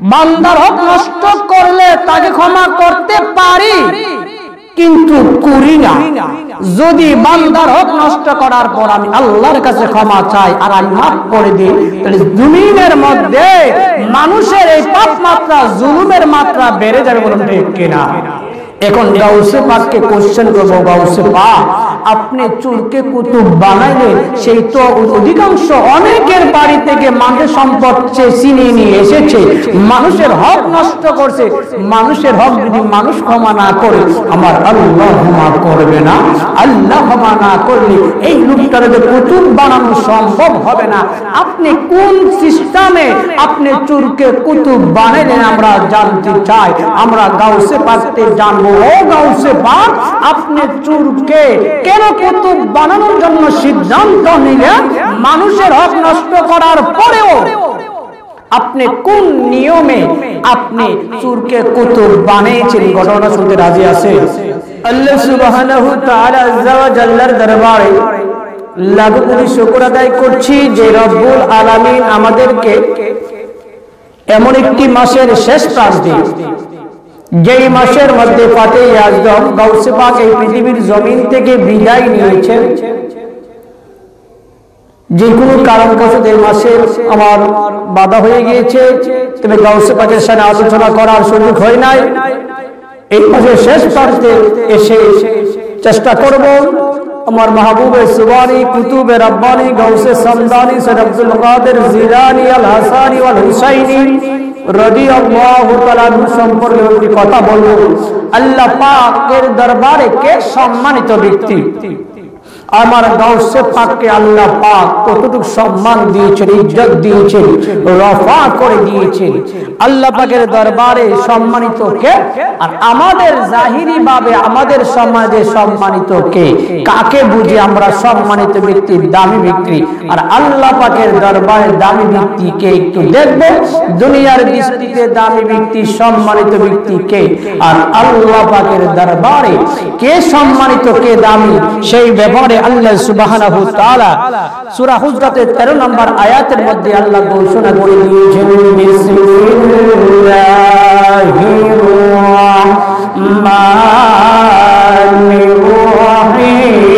বান্দার হক নষ্ট করলে তাকে ক্ষমা করতে পারি, কিন্তু করি না। যদি বান্দার হক নষ্ট করার পর আমি আল্লাহর কাছে ক্ষমা চাই আর আমি মাফ করে দিই, তাহলে জমিনের মধ্যে মানুষের এই পাপ মাত্রা, জুলুমের মাত্রা বেড়ে যাবে, বলুন ঠিক কিনা? এখন গাউসে পাককে কোশ্চেন করবো, গাউসে পাক আপনি চুরকে কুতুব বানাইলেন, সেই তো অধিকাংশ অনেকের বাড়ি থেকে মানুষের সম্পদ ছিনিয়ে নিয়ে এসেছে, মানুষের হক নষ্ট করছে। মানুষের হক যদি মানুষ ক্ষমা না করে, আমার আল্লাহ ক্ষমা করবে না। আল্লাহ ক্ষমা না করলে এই লোকটারে কুতুব বানানো সম্ভব হবে না। আপনি কোন সিস্টেমে আপনি চুরকে কুতুব বানাইলেন আমরা জানতে চাই। আমরা গাউসে পাককে জানবো, ও গাউসে পাক আপনি চুরকে কেন কুতুব বানানোর জন্য সিদ্ধান্ত নিলেন? মানুষের হক নষ্ট করার পরেও আপনি কোন নিয়মে আপনি চুরকে কুতুব বানিয়েছেন? ঘটনা শুনতে রাজি আছে? আল্লাহ সুবহানাহু ওয়া তাআলা আযজা ওয়া জাল্লার দরবারে লাখ কোটি শুকর আদায় করছি যে রব্বুল আলামিন আমাদেরকে এমন একটি মাসের শেষ প্রান্তে, যেই মাসের মধ্যে ফাতে আজম গাউসে পাক এই পৃথিবীর জমিন থেকে বিদায় নিয়েছেন। যে কোনো কারণবশত এই মাসে আমার বাধা হয়ে গিয়েছে, তবে গাউসে পাকের সাথে আলোচনা করার সুযোগ হয় নাই। এই মাসের শেষ প্রান্তে এসে চেষ্টা করব আমার মাহবুবে সুবানি কুতুবে রব্বানি গাউসে সামদানি সৈয়দ আব্দুল কাদের জিলানী আল হাসানি ওয়াল হুসাইনি রাদিয়াল্লাহু তাআলা সম্পর্কে একটি কথা বলবো। আল্লাহ পাকের দরবারে কে সম্মানিত ব্যক্তি? আমার গাউসে পাককে আল্লাহ পাক কতটুকু সম্মান দিয়েছেন, ইজ্জত দিয়েছেন, রফা করে দিয়েছেন। আল্লাহ পাকের দরবারে সম্মানিত কে? আর আমাদের জাহিরি ভাবে আমাদের সমাজে সম্মানিত কে? কাকে বুঝি আমরা সম্মানিত ব্যক্তি, দামি ব্যক্তি? আর আল্লাহ পাকের দরবারে দামি ব্যক্তি কে একটু দেখব। দুনিয়ার দৃষ্টিতে দামি ব্যক্তি, সম্মানিত ব্যক্তি কে? আর আল্লাহ পাকের দরবারে কে সম্মানিত, কে দামি? সেই ব্যাপারে আল্লাহ সুবহানাহু ওয়া তাআলা সূরা হুজরাতের 13 নম্বর আয়াতের মধ্যে আল্লাহ ঘোষণা করে দিয়েছেন, বিসমিল্লাহির রাহমানির রহিম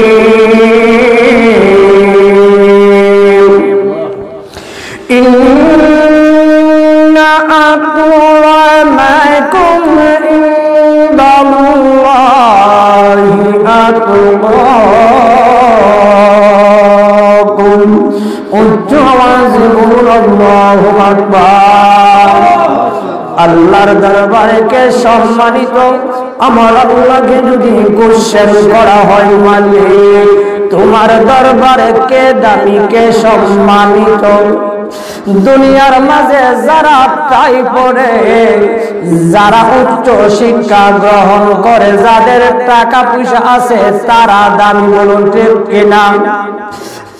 ইন্না আকরামাকুম ইনদাল্লাহি আতকাকুম। উচ্চ আওয়াজে বলুন আল্লাহু আকবার। আল্লাহর দরবারে কে সম্মানিত? আমার আল্লাহকে যদি কোশ্চেন করা হয়, মালিক তোমার দরবারে কে দামি, কে সম্মানিত? দুনিয়ার মাঝে যারা টাই পড়ে, যারা উচ্চ শিক্ষা গ্রহণ করে, যাদের টাকা পয়সা আছে, তারা দামি, বলুন ঠিক কিনা?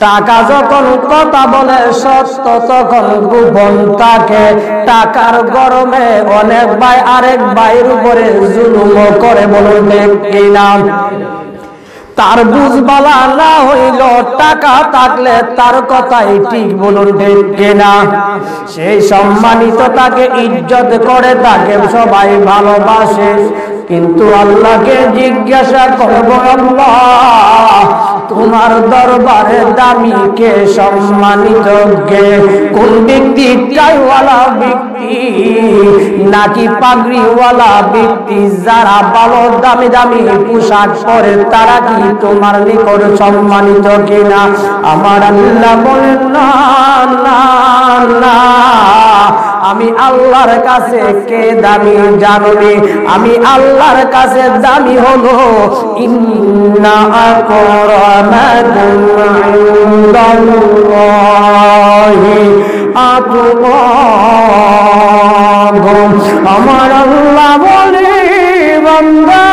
টাকা যখন কথা বলে সত্য, তখন গোপন থাকে। টাকার গরমে অনেক ভাই আরেক ভাইয়ের উপরে জুলুম করে, বলুন ঠিক কিনা? তার বুঝবালা না হইল, টাকা থাকলে তার কথাই ঠিক, বলুন ঠিক কিনা? সেই সম্মানিত, তাকে ইজ্জত করে, তাকে সবাই ভালোবাসে। কিন্তু আল্লাহকে জিজ্ঞাসা করব, আল্লাহ তোমার দরবারে দামি কে, সম্মানিত কে? কোন ব্যক্তি? টাইওয়ালা ব্যক্তি নাকি পাগড়িওয়ালা ব্যক্তি? যারা ভালো দামি দামি পোশাক পরে, তারা কি তোমার নিকট সম্মানিত কিনা? আমার আল্লাহ বলেন, না না না, আমি আল্লাহর কাছে কে দামি জানি? আমি আল্লাহর কাছে দামি হলো ইন্না আকরামাকুম ইনদাল্লাহি আতকাকুম। আমার আল্লাহ বলে, বান্দা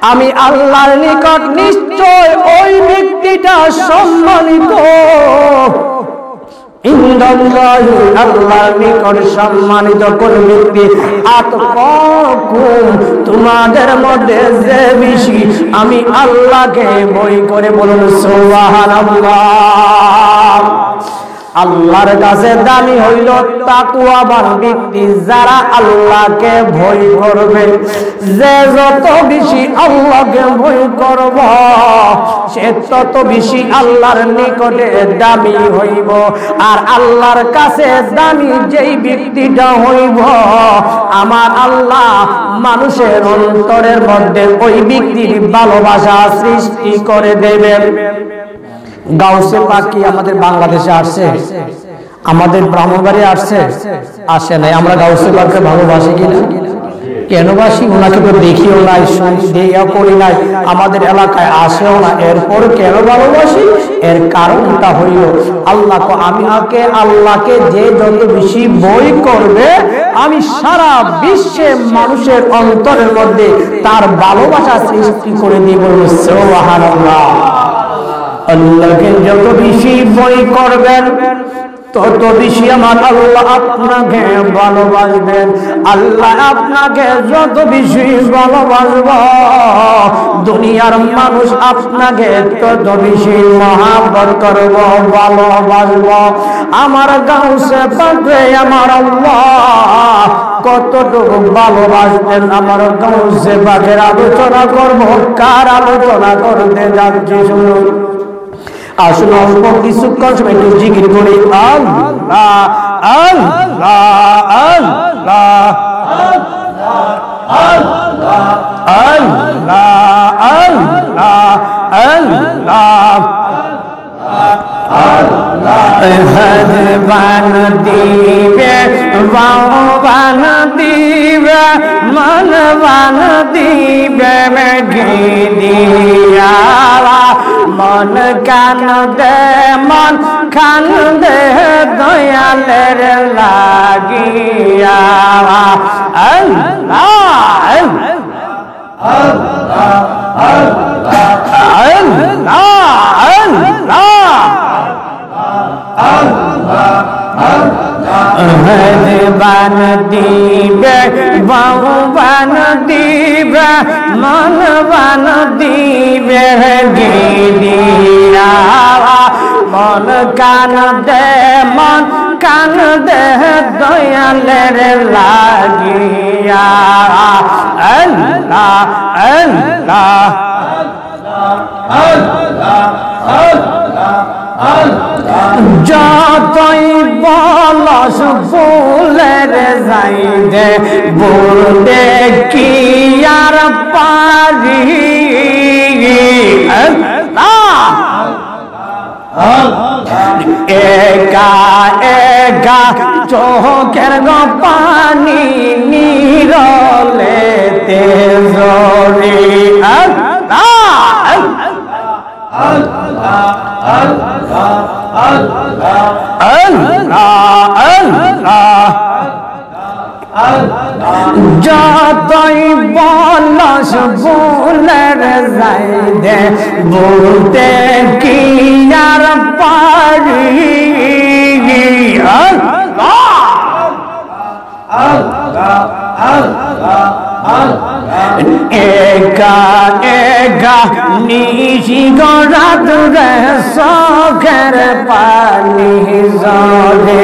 আমি আল্লাহর নিকট নিশ্চয় ওই ব্যক্তিটা সম্মানিত। ইনদাল্লাহি, আল্লাহর নিকট সম্মানিত কোন ব্যক্তি? আতকাকুম, তোমাদের মধ্যে যে বেশি আমি আল্লাহকে ভয় করে, বলুন সুবহানাল্লাহ। আল্লাহর কাছে দামি হইল তাকওয়াবান ব্যক্তি, যারা আল্লাহকে ভয় করবে। যে যত বেশি আল্লাহকে ভয় করব, সে তত বেশি আল্লাহর নিকটে দামি হইব। আর আল্লাহর কাছে দামি যেই ব্যক্তিটা হইব, আমার আল্লাহ মানুষের অন্তরের মধ্যে ওই ব্যক্তির ভালোবাসা সৃষ্টি করে দেবেন। গাউসে পাক কি আমাদের বাংলাদেশে আসছে? আমাদের ব্রাহ্মণবাড়ি আসছে? আসে নাই। আমরা গাউসে পাককে ভালোবাসি কিনা? কেন বাসি? ওনাকে তো দেখিও নাই, দেখিও করি নাই, আমাদের এলাকায় আসেও না, এরপর কেন ভালোবাসি? এর কারণটা হইল আল্লাহকে যে যত বেশি ভয় করবে, আমি সারা বিশ্বে মানুষের অন্তরের মধ্যে তার ভালোবাসা সৃষ্টি করে দিব। সুবহানাল্লাহ। আল্লাহকে যত বেশি ভয় করবেন, তত বেশি আমার আল্লাহ আপনাকে ভালোবাসবেন। আল্লাহ আপনাকে যত বেশি ভালোবাসব, দুনিয়ার মানুষ আপনাকে তত বেশি মহব্বত করব, ভালোবাসব। আমার গাউসে পাকে আমার আল্লাহ কতটুকু ভালোবাসবেন, আমার গাউসে পাকের আলোচনা করব। কার আলোচনা করতে যাচ্ছি শুনুন। আসুন অল্প কিছুক্ষণ সময় একটু জিকির করি। আল্লাহ আল্লাহ আল্লাহ আল্লাহ আল্লাহ আল্লাহ বান দিবে, বান দিবে, মন বান দিবে, দিয়া মন কান দে, মন কান দে, দয়ালের লাগিয়া। আল্লাহ আল্লাহ বান দিবে, বান দিবে, মন বান দিবে, গিরিয়া মন কান দে, মন কান দে, দয়ালের লাগিয়া। আল্লাহ আল্লাহ যতই বলস ফুলের যাইদে, বলতে কি আর পারি। একা একা চোখের পানি নিরলে তেজরি। যতই বলস ফুলের যাইদে, বলতে কি আর পারি। একা একা নিশি গরাত রে, সখের পানি জলে।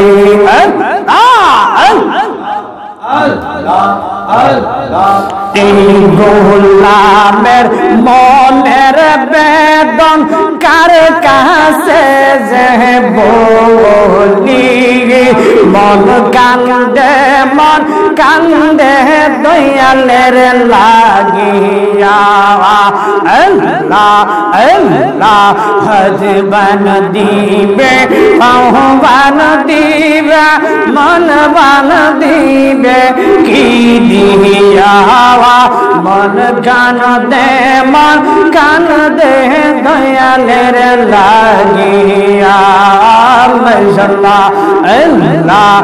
এই গোলামের মনের বেদন কার কাছে যে বলি। মন কান্দে, মন কান্দে, দয়ালের লাগিয়া। আল্লাহ আল্লাহ হজবান দিবে, বান দিবে, মন বান দিবে, কি দিয়া। মন কান দে, মন কান দে, দয়ালের লাগিয়া। আল্লাহ আল্লাহ আল্লাহ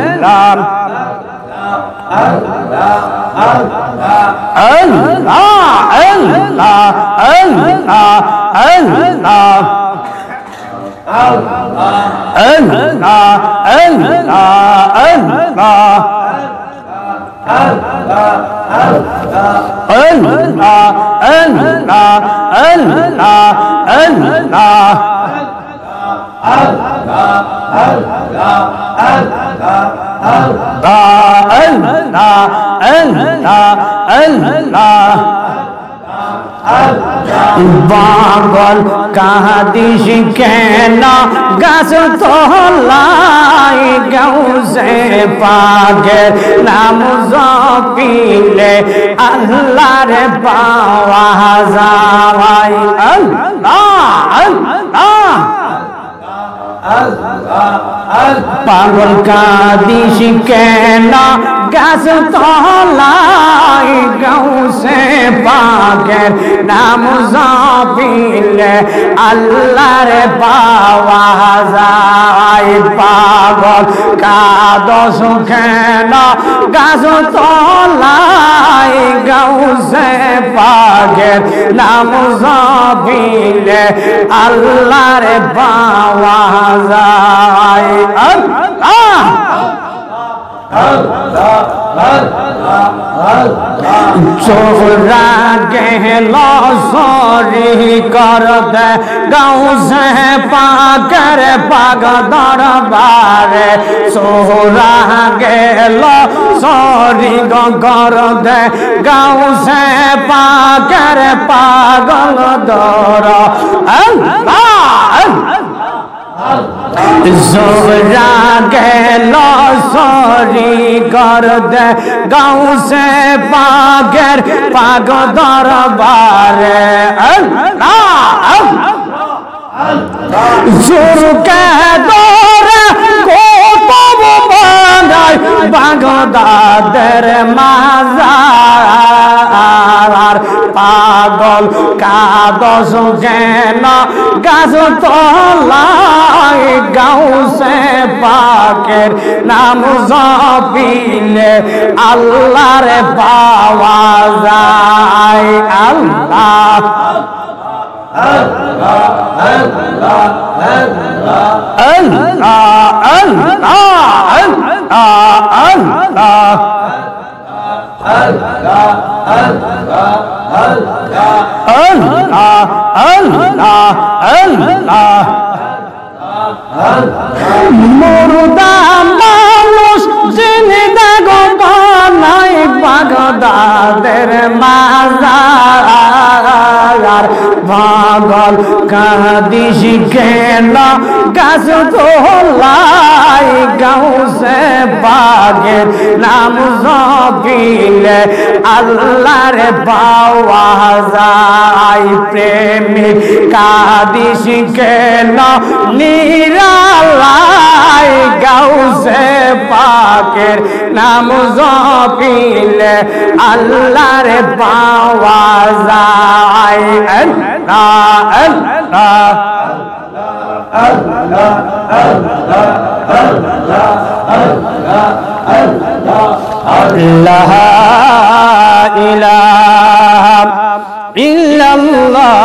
আল্লাহ আল্লাহ আল্লাহ আল্লাহ আল্লাহ পাগল কাদিস কেন গাছ তোলাই গাউসে পাগের নাম জপিলে আল্লাহর পাওয়া যায়। পাগল কাদিস কেন গাছ তোলাই গাউসে পাগের নাম জপিলে আল্লাহর পাওয়া যায়। পাগল কাদস কেন গাছ তোলাই গাউসে পাগের নাম জপিলে আল্লাহর পাওয়া যায়। চোরা গেল সরি কর দে গাউসে পাগের পাগ দরবারে। চোরা গেল সরি কর দে গাউসে পাগের পাগল দর। জোরা গেল সরি কর দে গাউসে পাগের পাগ দরবারে। জোর কে দরে কোতব বানাই বাগদাদের মাজার। পাগল কাদস কেন গাছ তোলাই গাউসে পাকের নাম জপিলে আল্লাহর পাওয়া যায়। আল্লাহ আল্লাহ আল্লাহ মুর্দা মানুষ জিন্দা গো বানাই বাগদাদের মাজার। পাগল কাদিস কেন গাছ তোলাই গাউসে পাগের নাম জপিলে আল্লাহর পাওয়া যায়। প্রেমিক কাদিস কেন নিরালাই গাউসে পাকের নাম জপিলে আল্লাহর পাওয়া যায়। লা ইলাহা ইল্লাল্লাহ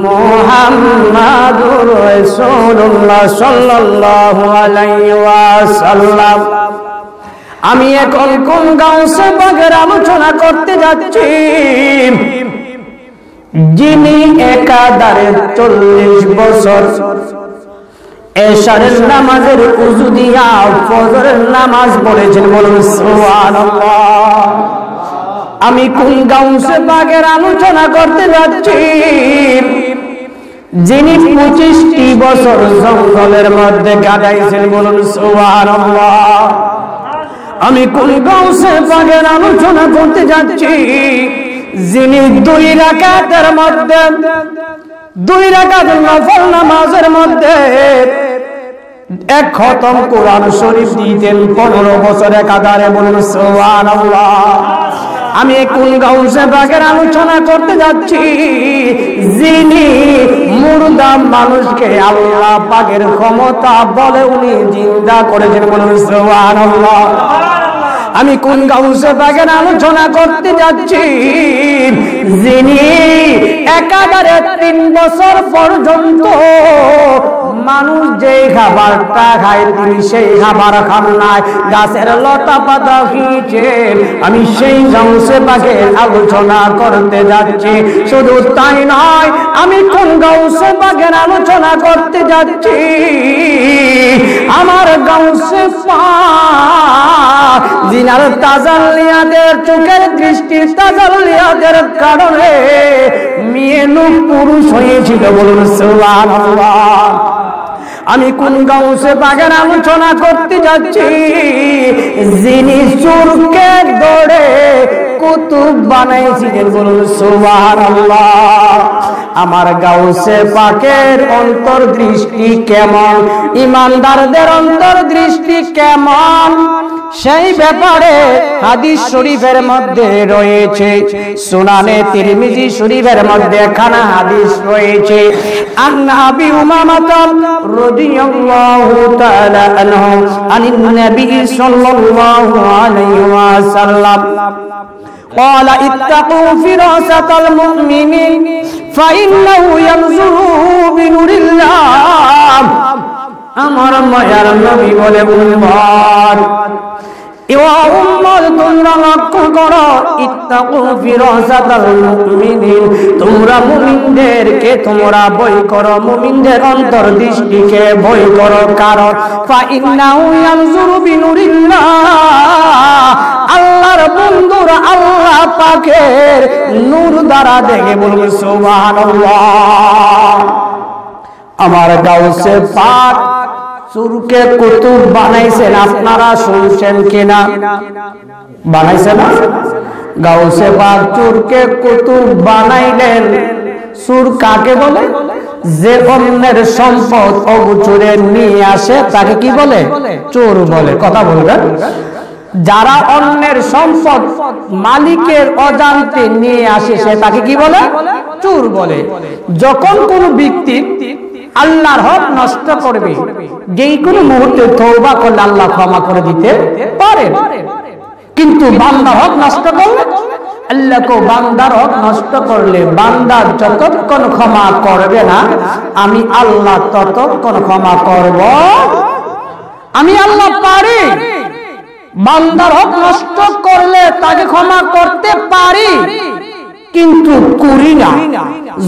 মুহাম্মাদুর রাসূলুল্লাহ সাল্লাল্লাহু আলাইহি ওয়াসাল্লাম। আমি এখন কোন গাউসে পাগের আলোচনা করতে যাচ্ছি, যিনি একাধারে 40 বছর এশারের নামাজের উযু দিয়া ফজরের নামাজ পড়েছেন। বলুন সুবহানাল্লাহ। আমি কোন গাউসে পাগের আলোচনা করতে যাচ্ছি, যিনি 25টি বছর জঙ্গলের মধ্যে কাটাইছেন। বলুন সুবহানাল্লাহ। আমি কোন গাউসে পাগের আলোচনা করতে যাচ্ছি, যিনি 2 রাকাতের মধ্যে 2 রাকাত নফল নামাজের মধ্যে 1 খতম কোরআন শরীফ দিতেন 15 বছর একাধারে। বলুন সুবহানাল্লাহ। আমি কোন গাউসে পাগের আলোচনা করতে যাচ্ছি, যিনি মুর্দা মানুষকে আল্লাহ পাকের ক্ষমতা বলে উনি জিন্দা করেছেন। বলুন সুবহানাল্লাহ। আমি কোন গাউসে পাকের আলোচনা করতে যাচ্ছি, যিনি একাধারে 3 বছর পর্যন্ত মানুষ যে খাবারটা খায় তিনি সেই খাবার খান নাই, গাছের লতা পাতা খেয়েছে। আমি সেই গাউসে পাকের আলোচনা করতে যাচ্ছি। শুধু তাই নয়, আমি কোন গাউসে পাকের আলোচনা করতে যাচ্ছি? আমার গাউসে পাক জিনার তাজাল্লিয়াতের চোখের দৃষ্টির তাজাল্লিয়াতের কারণে মেয়ে লোক পুরুষ হয়েছিল। বলুন সুবহানাল্লাহ। আমি কোন গাউসে পাকের আলোচনা করতে যাচ্ছি? যিনি চোরকে ধরে কুতুব বানাইছিলেন। বলুন সুবহানাল্লাহ। আমার গাউসে পাকের অন্তর্দৃষ্টি কেমন, ইমানদারদের অন্তর্দৃষ্টি কেমন, সেই ব্যাপারে হাদিস শরীফের মধ্যে রয়েছে। সুনানে তিরমিজি শরীফের মধ্যে খানা হাদিস রয়েছে। আন আবি উমামা রাদিয়াল্লাহু তাআলা আনহু আনিন নবী সাল্লাল্লাহু আলাইহি ওয়াসাল্লাম قال اتقوا فراسة المؤمن فإنه ينظر بنور الله। আমার মায়ার নবী বলে, উম্মত তোমরা লক্ষ্য করো, ইত্তাকু ফিরাসাতাল মুমিনিন, তোমরা মুমিনদেরকে তোমরা ভয় করো, মুমিনদের অন্তর্দৃষ্টিকে ভয় করো। কারণ ফাইন্নাহু ইয়ানজুরু বিনুরিল্লাহ, আল্লাহর বন্ধুরা আল্লাহ পাকের নূর দ্বারা দেখে। বলুন সুবহানাল্লাহ। আমার গাউসে পাক চোরকে কুতুব বানাইছেন, আপনারা শুনছেন কিনা? বানাইছে না? গাউসে পাক চোরকে কুতুব বানাইলেন। চোর কাকে বলে? যে অন্যের সম্পদ অগোচরে নিয়ে আসে তাকে কি বলে? চোর বলে। কথা বলবেন। যারা অন্যের সম্পদ মালিকের অজান্তে নিয়ে আসে সে তাকে কি বলে? চোর বলে। যখন কোন ব্যক্তি আল্লাহর হক নষ্ট করবে, যেই কোনো মুহূর্তে তওবা করলে আল্লাহ ক্ষমা করে দিতে পারেন। কিন্তু বান্দার হক নষ্ট করলে, আল্লাহকে বান্দার হক নষ্ট করলে বান্দা যতক্ষণ ক্ষমা করবে না আমি আল্লাহ ততক্ষণ ক্ষমা করব। আমি আল্লাহ পারি। বান্দার হক নষ্ট করলে তাকে ক্ষমা করতে পারি, কিন্তু করি না।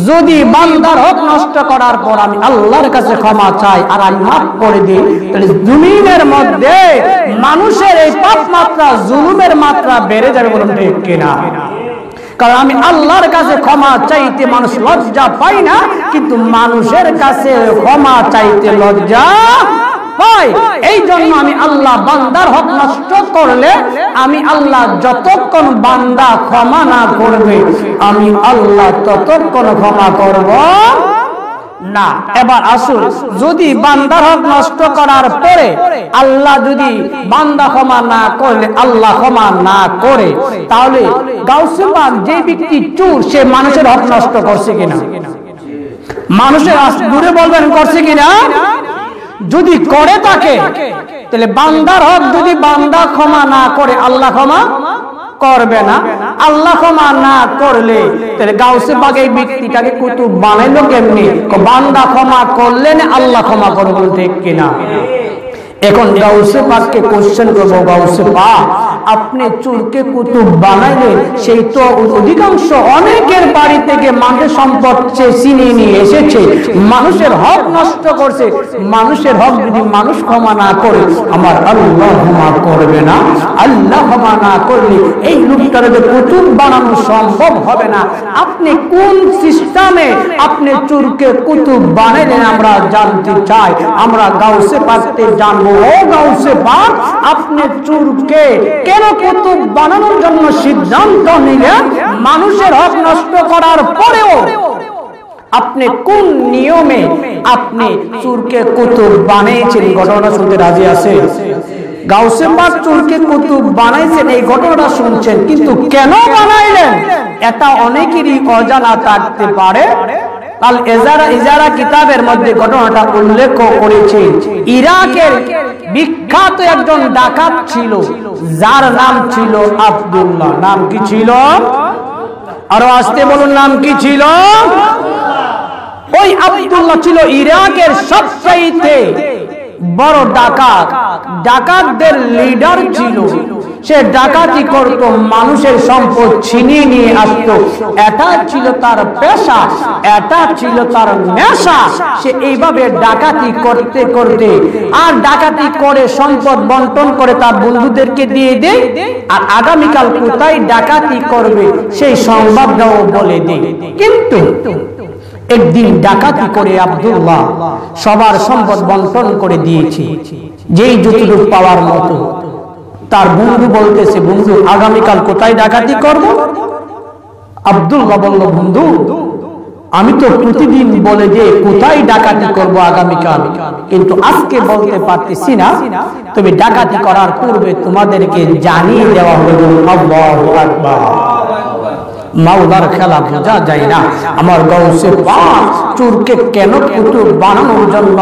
যদি বান্দার হক নষ্ট করার পর আমি আল্লাহর কাছে ক্ষমা চাই আর আমি মাফ করে দিই, তাহলে জমিনের মধ্যে মানুষের এই পাপ মাত্রা, জুলুমের মাত্রা বেড়ে যাবে। বলুন ঠিক কিনা? কারণ আমি আল্লাহর কাছে ক্ষমা চাইতে মানুষ লজ্জা পাই না, কিন্তু মানুষের কাছে ক্ষমা চাইতে লজ্জা পাই। এই জন্য আমি আল্লাহ বান্দার হক নষ্ট করলে আমি আল্লাহ যতক্ষণ বান্দা ক্ষমা না করবে আমি আল্লাহ ততক্ষণ ক্ষমা করব না। এবার আসুন, যদি বান্দার হক নষ্ট করার পরে আল্লাহ যদি বান্দা ক্ষমা না করলে আল্লাহ ক্ষমা না করে, তাহলে গাউসে পাক যে ব্যক্তি চোর সে মানুষের হক নষ্ট করছে কিনা? মানুষের দূরে বলবেন করছে কিনা? যদি করে থাকে তাহলে বান্দার হক যদি বান্দা ক্ষমা না করে আল্লাহ ক্ষমা করবে না। আল্লাহ ক্ষমা না করলে তাহলে গাউসে পাক এই ব্যক্তিটাকে কুতুব বানাইলো কেমনি? বান্দা ক্ষমা করলেন আল্লাহ ক্ষমা করবে। ঠিক কিনা? এখন গাউসে পাককে কোশ্চেন করবো, গাউসে পাক আপনি চোরকে কুতুব বানাইলেন, সেই তো অধিকাংশ অনেকের বাড়ি থেকে মানুষের সম্পদ ছিনিয়ে নিয়ে এসেছে, মানুষের হক নষ্ট করছে। মানুষের হক যদি মানুষ ক্ষমা না করে আমার আল্লাহ ক্ষমা করবে না। আল্লাহ ক্ষমা না করলে এই লোকটাকে কুতুব বানানো সম্ভব হবে না। আপনি কোন সিস্টেমে আপনি চোরকে কুতুব বানাইলেন আমরা জানতে চাই। আমরা গাউসে পাককে জানবো, ও গাউসে পাক আপনি চোরকে কেন কুতুব বানানোর জন্য সিদ্ধান্ত নিলেন? মানুষের হক নষ্ট করার পরেও আপনি কোন নিয়মে আপনি চোরকে কুতুব বানিয়েছেন? ঘটনা শুনতে রাজি আছে? গাউসে পাক চোরকে কুতুব বানাইছেন, এই ঘটনাটা শুনছেন, কিন্তু কেন বানাইলেন এটা অনেকেরই অজানা থাকতে পারে। আল ইজারা কিতাবের মধ্যে ঘটনাটা উল্লেখ করেছে। ইরাকের বিখ্যাত একজন ডাকাত ছিল যার নাম ছিল আব্দুল্লাহ। নাম কি ছিল? আরো আসতে বলুন, নাম কি ছিল? ওই আব্দুল্লাহ ছিল ইরাকের সবচাইতে বড় ডাকাত, ডাকাতদের লিডার ছিল। সে ডাকাতি করত, মানুষের সম্পদ ছিনিয়ে নিয়ে আসতো, এটা ছিল তার পেশা, এটা ছিল তার নেশা। সে এইভাবে ডাকাতি করতে করতে আর ডাকাতি করে সম্পদ বন্টন করে তার বন্ধুদেরকে দিয়ে দেয়, আর আগামীকাল কোথায় ডাকাতি করবে সেই সংবাদটাও বলে দেয়। কিন্তু একদিন ডাকাতি করে আব্দুল্লাহ সবার সম্পদ বন্টন করে দিয়েছে, যেই যতটুকু পাওয়ার মতো। তার বন্ধু বলতেছে, বন্ধু আগামীকাল কোথায় ডাকাতি করব? আব্দুল্লাহ বলল, বন্ধু আমি তো প্রতিদিন বলে যে কোথায় ডাকাতি করব আগামীকাল, কিন্তু আজকে বলতে পারতেছি না। তবে ডাকাতি করার পূর্বে তোমাদেরকে জানিয়ে দেওয়া হলো। আল্লাহু আকবার। মাওলার খেলা বোঝা যায় না। আমার গৌসে পাক চোরকে কেন পুতুল বানানোর জন্য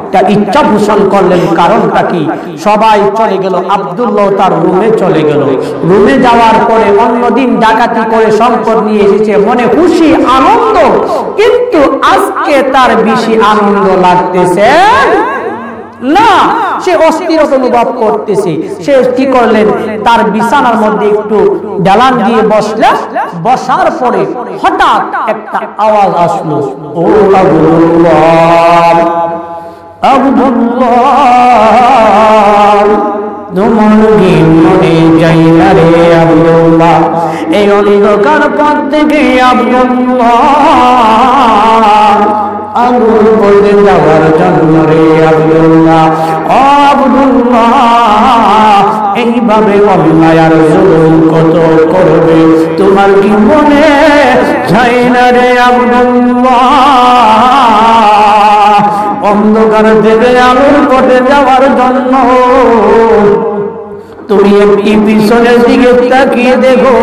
একটা ইচ্ছা পোষণ করলেন, কারণটা কি? সবাই চলে গেল, আব্দুল্লাহ তার রুমে চলে গেল। রুমে যাওয়ার পরে অন্যদিন ডাকাতি করে সম্পদ নিয়ে এসেছে, মনে খুশি আনন্দ, কিন্তু আজকে তার বেশি আনন্দ লাগতেছে না। সে অস্থিরতা অনুভব করতেছে। সে কি করলেন, তার বিছানার মধ্যে একটু ডালান দিয়ে বসলেন। বসার পরে হঠাৎ একটা আওয়াজ আসলো, ও আব্দুল্লাহ, আব্দুল্লাহ তোমার কি মনে যাই না রে আব্দুল্লাহ, এই অন্ধকার পথ থেকে আব্দুল্লাহ আগুন পড়ে যাওয়ার জন্য রে আব্দুল্লাহ, ও আব্দুল্লাহ এইভাবে অন্যায় আর জুলুম কত করবে, তোমার কি মনে যায় না রে আব্দুল্লাহ, অন্ধকার থেকে আলোর পথে যাওয়ার জন্য তুমি একটি পিছনের দিকে তাকিয়ে দেখো,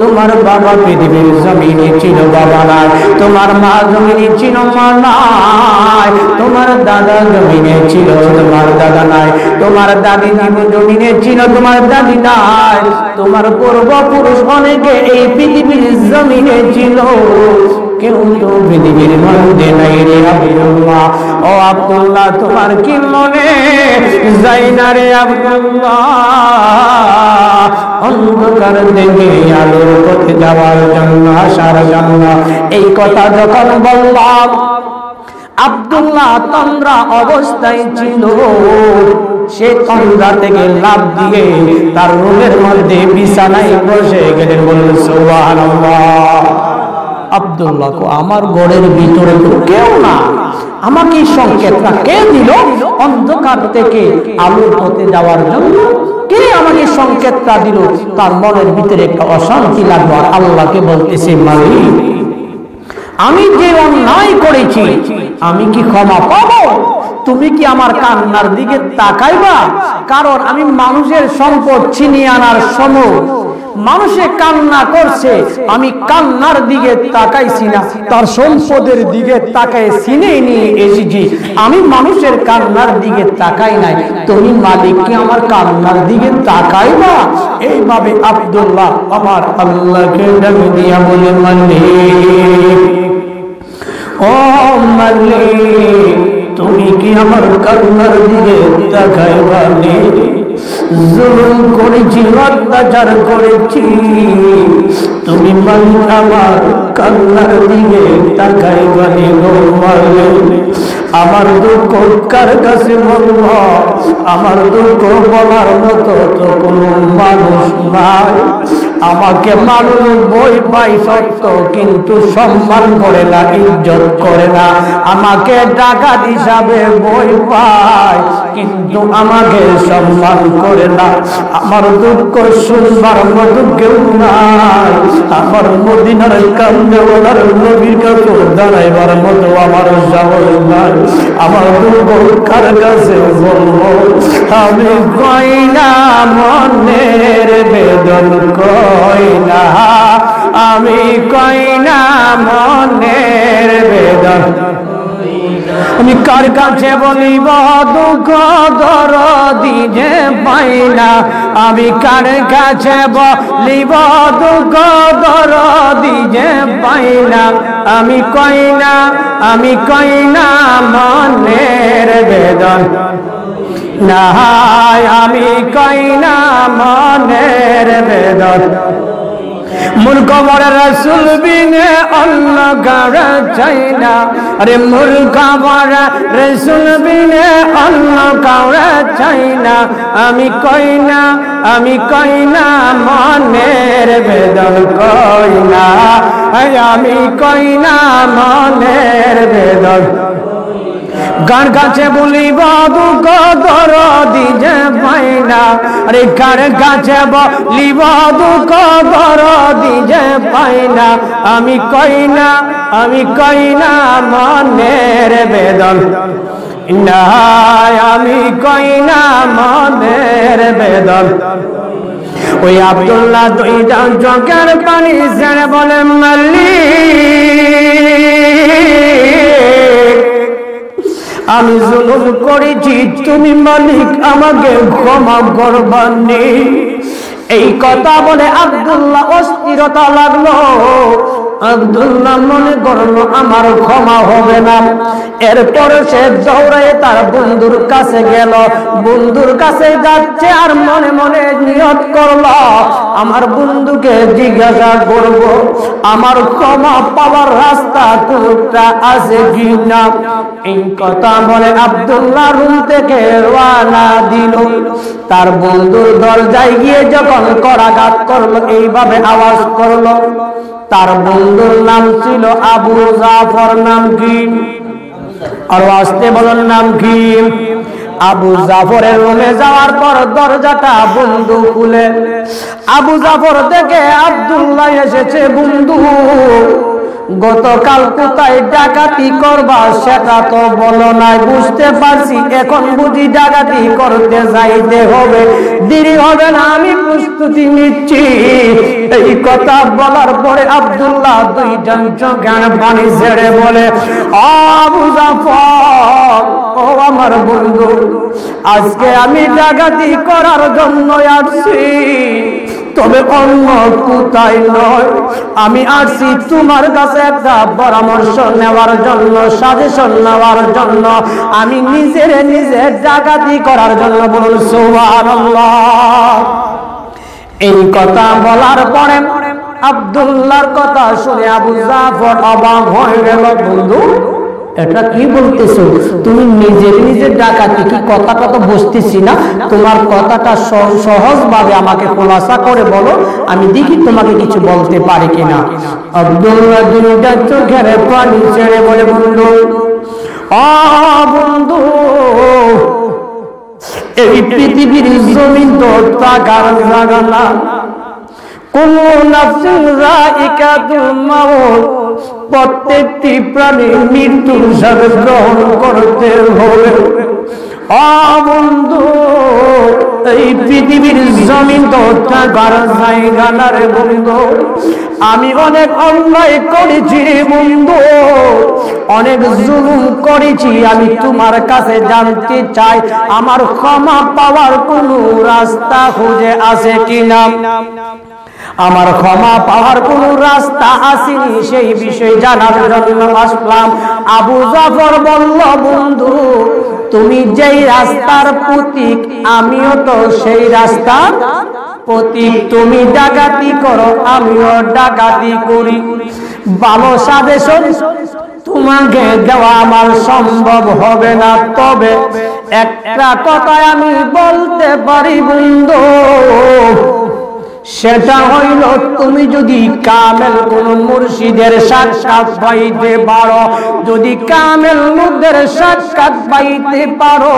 তোমার বাবা পৃথিবীর জমিনে ছিল, বাবা নাই, তোমার মা জমিনে ছিল, মা নাই, তোমার দাদা জমিনে ছিল, তোমার দাদা নাই, তোমার দাদি জমিনে ছিল, তোমার দাদি নাই, তোমার পূর্বপুরুষ অনেকে এই পৃথিবীর জমিনে ছিল, কেউ তো পৃথিবীর মধ্যে নাই রে আব্দুল্লাহ, ও আব্দুল্লাহ তোমার কি মনে যায় না রে আব্দুল্লাহ, অন্ধকার থেকে আলোর পথে যাওয়ার জন্য, আসার জন্য। এই কথা যখন বললাম, আব্দুল্লাহ তন্দ্রা অবস্থায় ছিল। সে তন্দ্রা থেকে লাফ দিয়ে তার রুমের মধ্যে বিছানায় বসে গেলেন। বললেন সুবহানাল্লাহ। আব্দুল্লাহ কো আমার ঘরের ভিতরে তো কেউ না, আমাকে সংকেতটা কে দিল অন্ধকার থেকে আলোর পথে যাওয়ার জন্য? কে আমাকে সংকেতটা দিল? তার মনের ভিতরে একটা অশান্তি লাগলো, আর আল্লাহকে বলতেছে, মালিক আমি যে অন্যায় করেছি আমি কি ক্ষমা পাবো? তুমি কি আমার কান্নার দিকে তাকাইবা? কারণ আমি মানুষের সম্পদ ছিনিয়ে আনার সময় মানুষে কান্না করছে, আমি কান্নার দিকে তাকাইছি না, তার সম্পদের দিকে তাকাই ছিনিয়ে নিয়ে এসেছি। আমি মানুষের কান্নার দিকে তাকাই নাই, তুমি মালিক কি আমার কান্নার দিকে তাকাইবা? এইভাবে আব্দুল্লাহ আমার আল্লাহকে ডাক দিয়া বলে, মালিক ও মালিক তুমি কি আমার কান্নার দিকে তাকাইবা? জুলুম করেছি, অত্যাচার করেছি, তুমি মালিক আমার কান্নার দিকে তাকাইবা গো মালিক। আমার দুঃখ কার কাছে বলব? আমার দুঃখ বলার মতো তো কোনো মানুষ নাই। আমাকে মানুষ বই পাই সত্য, কিন্তু সম্মান করে না, ইজ্জত করে না। আমাকে ডাকাত হিসাবে বই পায়, কিন্তু আমাকে সম্মান করে না। আমার দুঃখ শুনবার মতো কেউ নাই। আমার মদিনার কান্দে ওনার নবীর কাছে দাঁড়াইবার মতো আমার সাহস নাই। আমার দুঃখ কার কাছে বলবো? আমি কই না মনের বেদন কই না, আমি কই না মনের বেদন, আমি কার কাছে বলিব দুঃখ দরদি যে পাই না, আমি কার কাছে বলিব দুঃখ দরদি যে পাই না, আমি কই না মনের বেদন না, আমি কই না মনের বেদন। মূর্খ বড় রাসূল বিনে অন্য কারো চাই না, আরে মূর্খ বড় রাসূল বিনে অন্য কারো চাই না, আমি কই না মনের বেদন কই না, আমি কই না মনের বেদন। কার কাছে বলিব দুঃখ দরদি যে পাই না, আরে কার কাছে বলিব দুঃখ দরদি যে পাই না, আমি কই না মনের বেদন না, আমি কই না মনের বেদন। ওই আব্দুল্লাহ দুইটা চোখের পানি ছেড়ে বলে মালিক আমি জুলুম করেছি, তুমি মালিক আমাকে ক্ষমা করবানি। এই কথা বলে আব্দুল্লাহ অস্থিরতা লাগলো। আব্দুল্লাহ মনে করলো আমার ক্ষমা হবে না। এরপরে সে দৌড়ে তার বন্ধুর কাছে গেল। বন্ধুর কাছে যাচ্ছে আর মনে মনে নিয়ত করলো আমার বন্ধুকে জিজ্ঞাসা করব আমার ক্ষমা পাওয়ার রাস্তা কোনটা আছে কিনা। এই কথা বলে আব্দুল্লাহ রুম থেকে রওনা দিল। তার বন্ধুর দরজায় গিয়ে যখন করাঘাত করলো, এইভাবে আওয়াজ করলো। তার বন্ধুর নাম ছিল আবু জাফর। নাম কি? আর আসতে বলার নাম কি? আবু জাফরের রুমে যাওয়ার পর দরজাটা বন্ধু খুলে। আবু জাফর দেখে আব্দুল্লাহ এসেছে। বন্ধু, গতকাল কোথায় ডাকাতি করবা সেটা তো বলো নাই। বুঝতে পারছি এখন বুঝি ডাকাতি করতে যাইতে হবে, দেরি হবে না, আমি প্রস্তুতি নিচ্ছি। এই কথা বলার পরে আব্দুল্লাহ দুইটা চোখের পানি ছেড়ে বলে আবু জাফর, ও আমার বন্ধু, আজকে আমি ডাকাতি করার জন্য আসছি, তবে অন্য কোথায় নয়। আমি আসছি তোমার কাছে একটা পরামর্শ নেওয়ার জন্য, সাজেশন নেওয়ার জন্য। আমি নিজে ডাকাতি করার জন্য। বলুন সুবহানাল্লাহ। এই কথা বলার পরে আব্দুল্লাহর কথা শুনে আবু জাফর অবাক হয়ে গেল। বন্ধু, এটা কি বলতেছো তুমি? নিজের ডাকাতি কি? কথাটা তো বুঝতেছি না। তোমার কথাটা সহজ ভাবে আমাকে খোলাসা করে বলো, আমি দেখি তোমাকে কিছু বলতে পারি কিনা। আব্দুল্লাহ দুইটা চোখের পানি ছেড়ে বলে বন্ধু, বন্ধু, এই পৃথিবীর জমিন তো টাকার জায়গা না। কুল্লু নাফসিন যায়িকাতুল মাউত, প্রত্যেকটি প্রাণী মৃত্যুর স্বাদ গ্রহণ করতে হবে। বন্ধু, এই পৃথিবীর জমিন তো টাকার জায়গা না রে বন্ধু। আমি অনেক অন্যায় করেছি বন্ধু, অনেক জুলুম করেছি। আমি তোমার কাছে জানতে চাই আমার ক্ষমা পাওয়ার কোনো রাস্তা খুঁজে আছে কিনা। আমার ক্ষমা পাওয়ার কোন রাস্তা আসেনি, সেই বিষয় জানার জন্য আসলাম। আবু জাফর বলল, বন্ধু, তুমি যেই রাস্তার পথিক, আমিও তো সেই রাস্তার পথিক। তুমি ডাকাতি করো, আমিও ডাকাতি করি। ভালো সাজেশন তোমাকে দেওয়া আমার সম্ভব হবে না, তবে একটা কথা আমি বলতে পারি বন্ধু, সেটা হইল তুমি যদি কামেল কোন মুর্শিদের সাক্ষাৎ পাইতে পারো, যদি কামেল মুর্শিদের সাক্ষাৎ পাইতে পারো,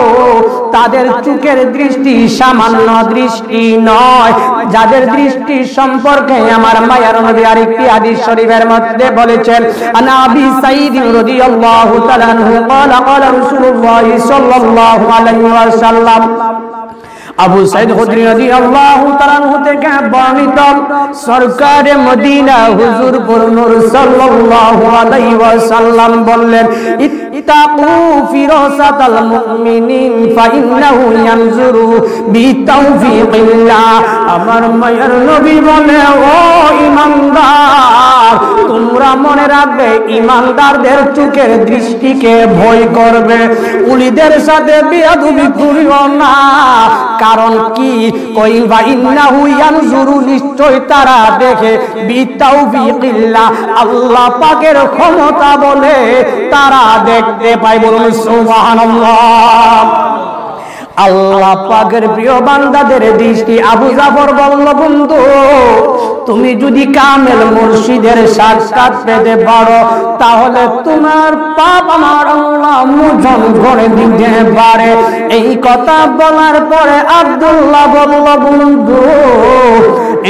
তাদের চোখের দৃষ্টি সামান্য দৃষ্টি নয়, যাদের দৃষ্টি সম্পর্কে আমার মায়ার নবী আরেকটি হাদিস শরীফের মধ্যে বলেছেন, আনা আবি সাঈদ রাদিয়াল্লাহু তাআলা আনহু قال قال رسول الله صلى الله عليه وسلم আবু সাইদ খুদরি রাদিয়াল্লাহু তাআলা আনহু থেকে বর্ণিত সরকারে মদিনা হুজুর নূর সাল্লাল্লাহু আলাইহি ওয়াসাল্লাম বললেন ইত্তাকু ফিরাসাতাল মুমিনিন ফাইন্নাহু ইয়ানজুরু বিতাওফিকিল্লাহ। আমার মায়ের নবী বলে, ও ঈমানদার, তোমরা মনে রাখবে ঈমানদারদের চোখের দৃষ্টিকে ভয় করবে, উলিদের সাথে বেয়াদবি করিও না। কারণ কি? কই ফাইন্নাহু ইয়ানজুরু, নিশ্চয় তারা দেখে, বিতাওফিকিল্লাহ, আল্লাহ পাকের ক্ষমতা বলে তারা দেখতে পায়। বলুন সুবহানাল্লাহ। আল্লাহ পাকের প্রিয় বান্দাদের দৃষ্টি। আবু জাফর বলল, বন্ধু তুমি যদি কামেল মুর্শিদের সাক্ষাৎ পেতে পারো তাহলে তোমার পাপ আমার আল্লাহ মোচন করে দিতে পারে। এই কথা বলার পরে আব্দুল্লাহ বলল, বন্ধু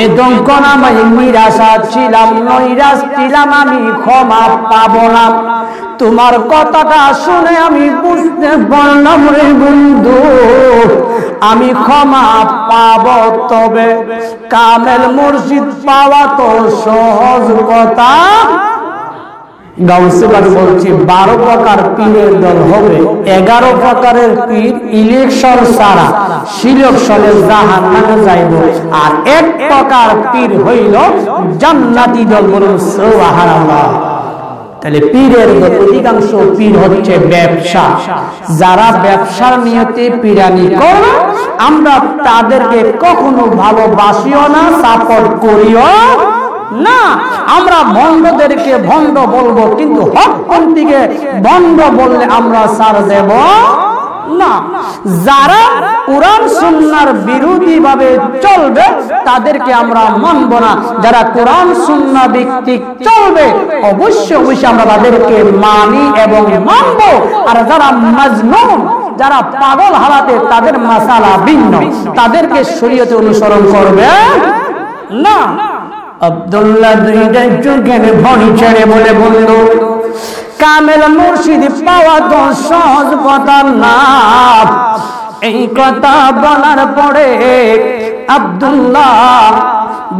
এতক্ষণ আমি নিরাশা ছিলাম, নৈরাশ ছিলাম, আমি ক্ষমা পাবো না। তোমার কথাটা শুনে আমি বুঝতে পারলাম রে বন্ধু, আমি ক্ষমা পাব। তবে কামেল মুর্শিদ পাওয়া তো সহজ কথা। গাউসে পাক বলছি 12 প্রকার পীরের দল হবে, 11 প্রকারের পীর ইলেকশন ছাড়া সিলেকশনে জাহান্নামে যাইব, আর 1 প্রকার পীর হইল জান্নাতি দল। বলুন সুবহানাল্লাহ। তাহলে পীরের অধিকাংশ পীর হচ্ছে ব্যবসা। যারা ব্যবসার নিয়তে পীরানি করে আমরা তাদেরকে কখনো ভালোবাসিও না, সাপোর্ট করিও না। আমরা ভণ্ডদেরকে ভণ্ড বলবো, কিন্তু হকপন্থীকে ভণ্ড বললে আমরা ছাড় দেব না। যারা কুরআন সুন্নাহর বিরোধী ভাবে চলবে তাদেরকে আমরা মানব না। যারা কুরআন সুন্নাহ ভিত্তিক চলবে অবশ্যই অবশ্যই আমরা তাদেরকে মানি এবং মানব। আর যারা মাজনুন, যারা পাগল হালাতে তাদের মাসালা ভিন্ন, তাদেরকে শরীয়তে অনুসরণ করবে না। আব্দুল্লাহ দুইটা চোখের ভনি ছেড়ে বলে, বন্ধু কামেল মুর্শিদ পাওয়া তো সহজ কথা না। এই কথা বলার পরে আব্দুল্লাহ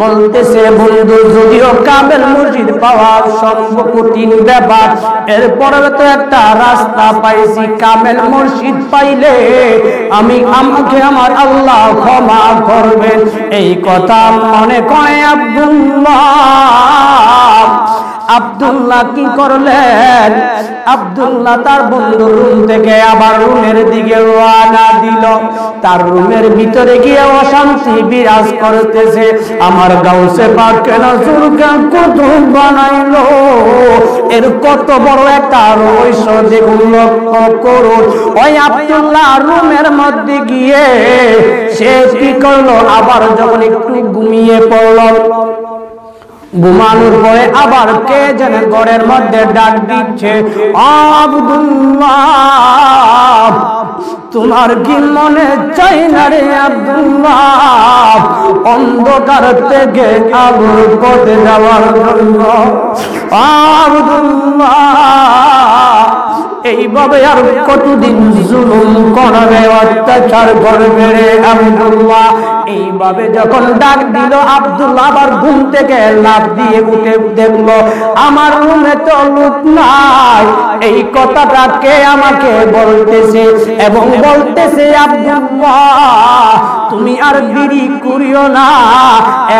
বলতেছে, বন্ধু যদিও কামেল মুর্শিদ পাওয়া সর্বকঠিন ব্যাপার, এরপরে তো একটা রাস্তা পাইছি। কামেল মুর্শিদ পাইলে আমাকে আমার আল্লাহ ক্ষমা করবেন। এই কথা মনে করে আব্দুল্লাহ কি করলেন? আব্দুল্লাহ তার বন্ধুর রুম থেকে আবার রুমের দিকে রওনা দিল। তার রুমের ভিতরে গিয়ে অশান্তি বিরাজ করতেছে। আমার গাউসে পাক কেন সুরকা কত বানাইলো, এর কত বড় একটা রহস্য দেখুন, লক্ষ্য করুন। ওই আব্দুল্লাহ রুমের মধ্যে গিয়ে সে কি করলো, আবার যখন একটু ঘুমিয়ে পড়ল, ঘুমানোর পরে আবার কে যেন ঘরের মধ্যে ডাক দিচ্ছে, আব্দুল্লাহ তোমার কি মনে চাই না রে আব্দুল্লাহ অন্ধকার থেকে আলোর পথে যাওয়ার জন্য? আব্দুল্লাহ এইভাবে আর কতদিন জুলুম করবে, অত্যাচার করবে রে আব্দুল্লাহ? এইভাবে যখন ডাক দিল, আব্দুল্লাহ আবার ঘুম থেকে লাফ দিয়ে উঠে দেখলো আমার রুমে তো লোক নাই। এই কথাটা কে আমাকে বলতেছে এবং বলতেছে, আব্দুল্লাহ তুমি আর দেরি করিও না,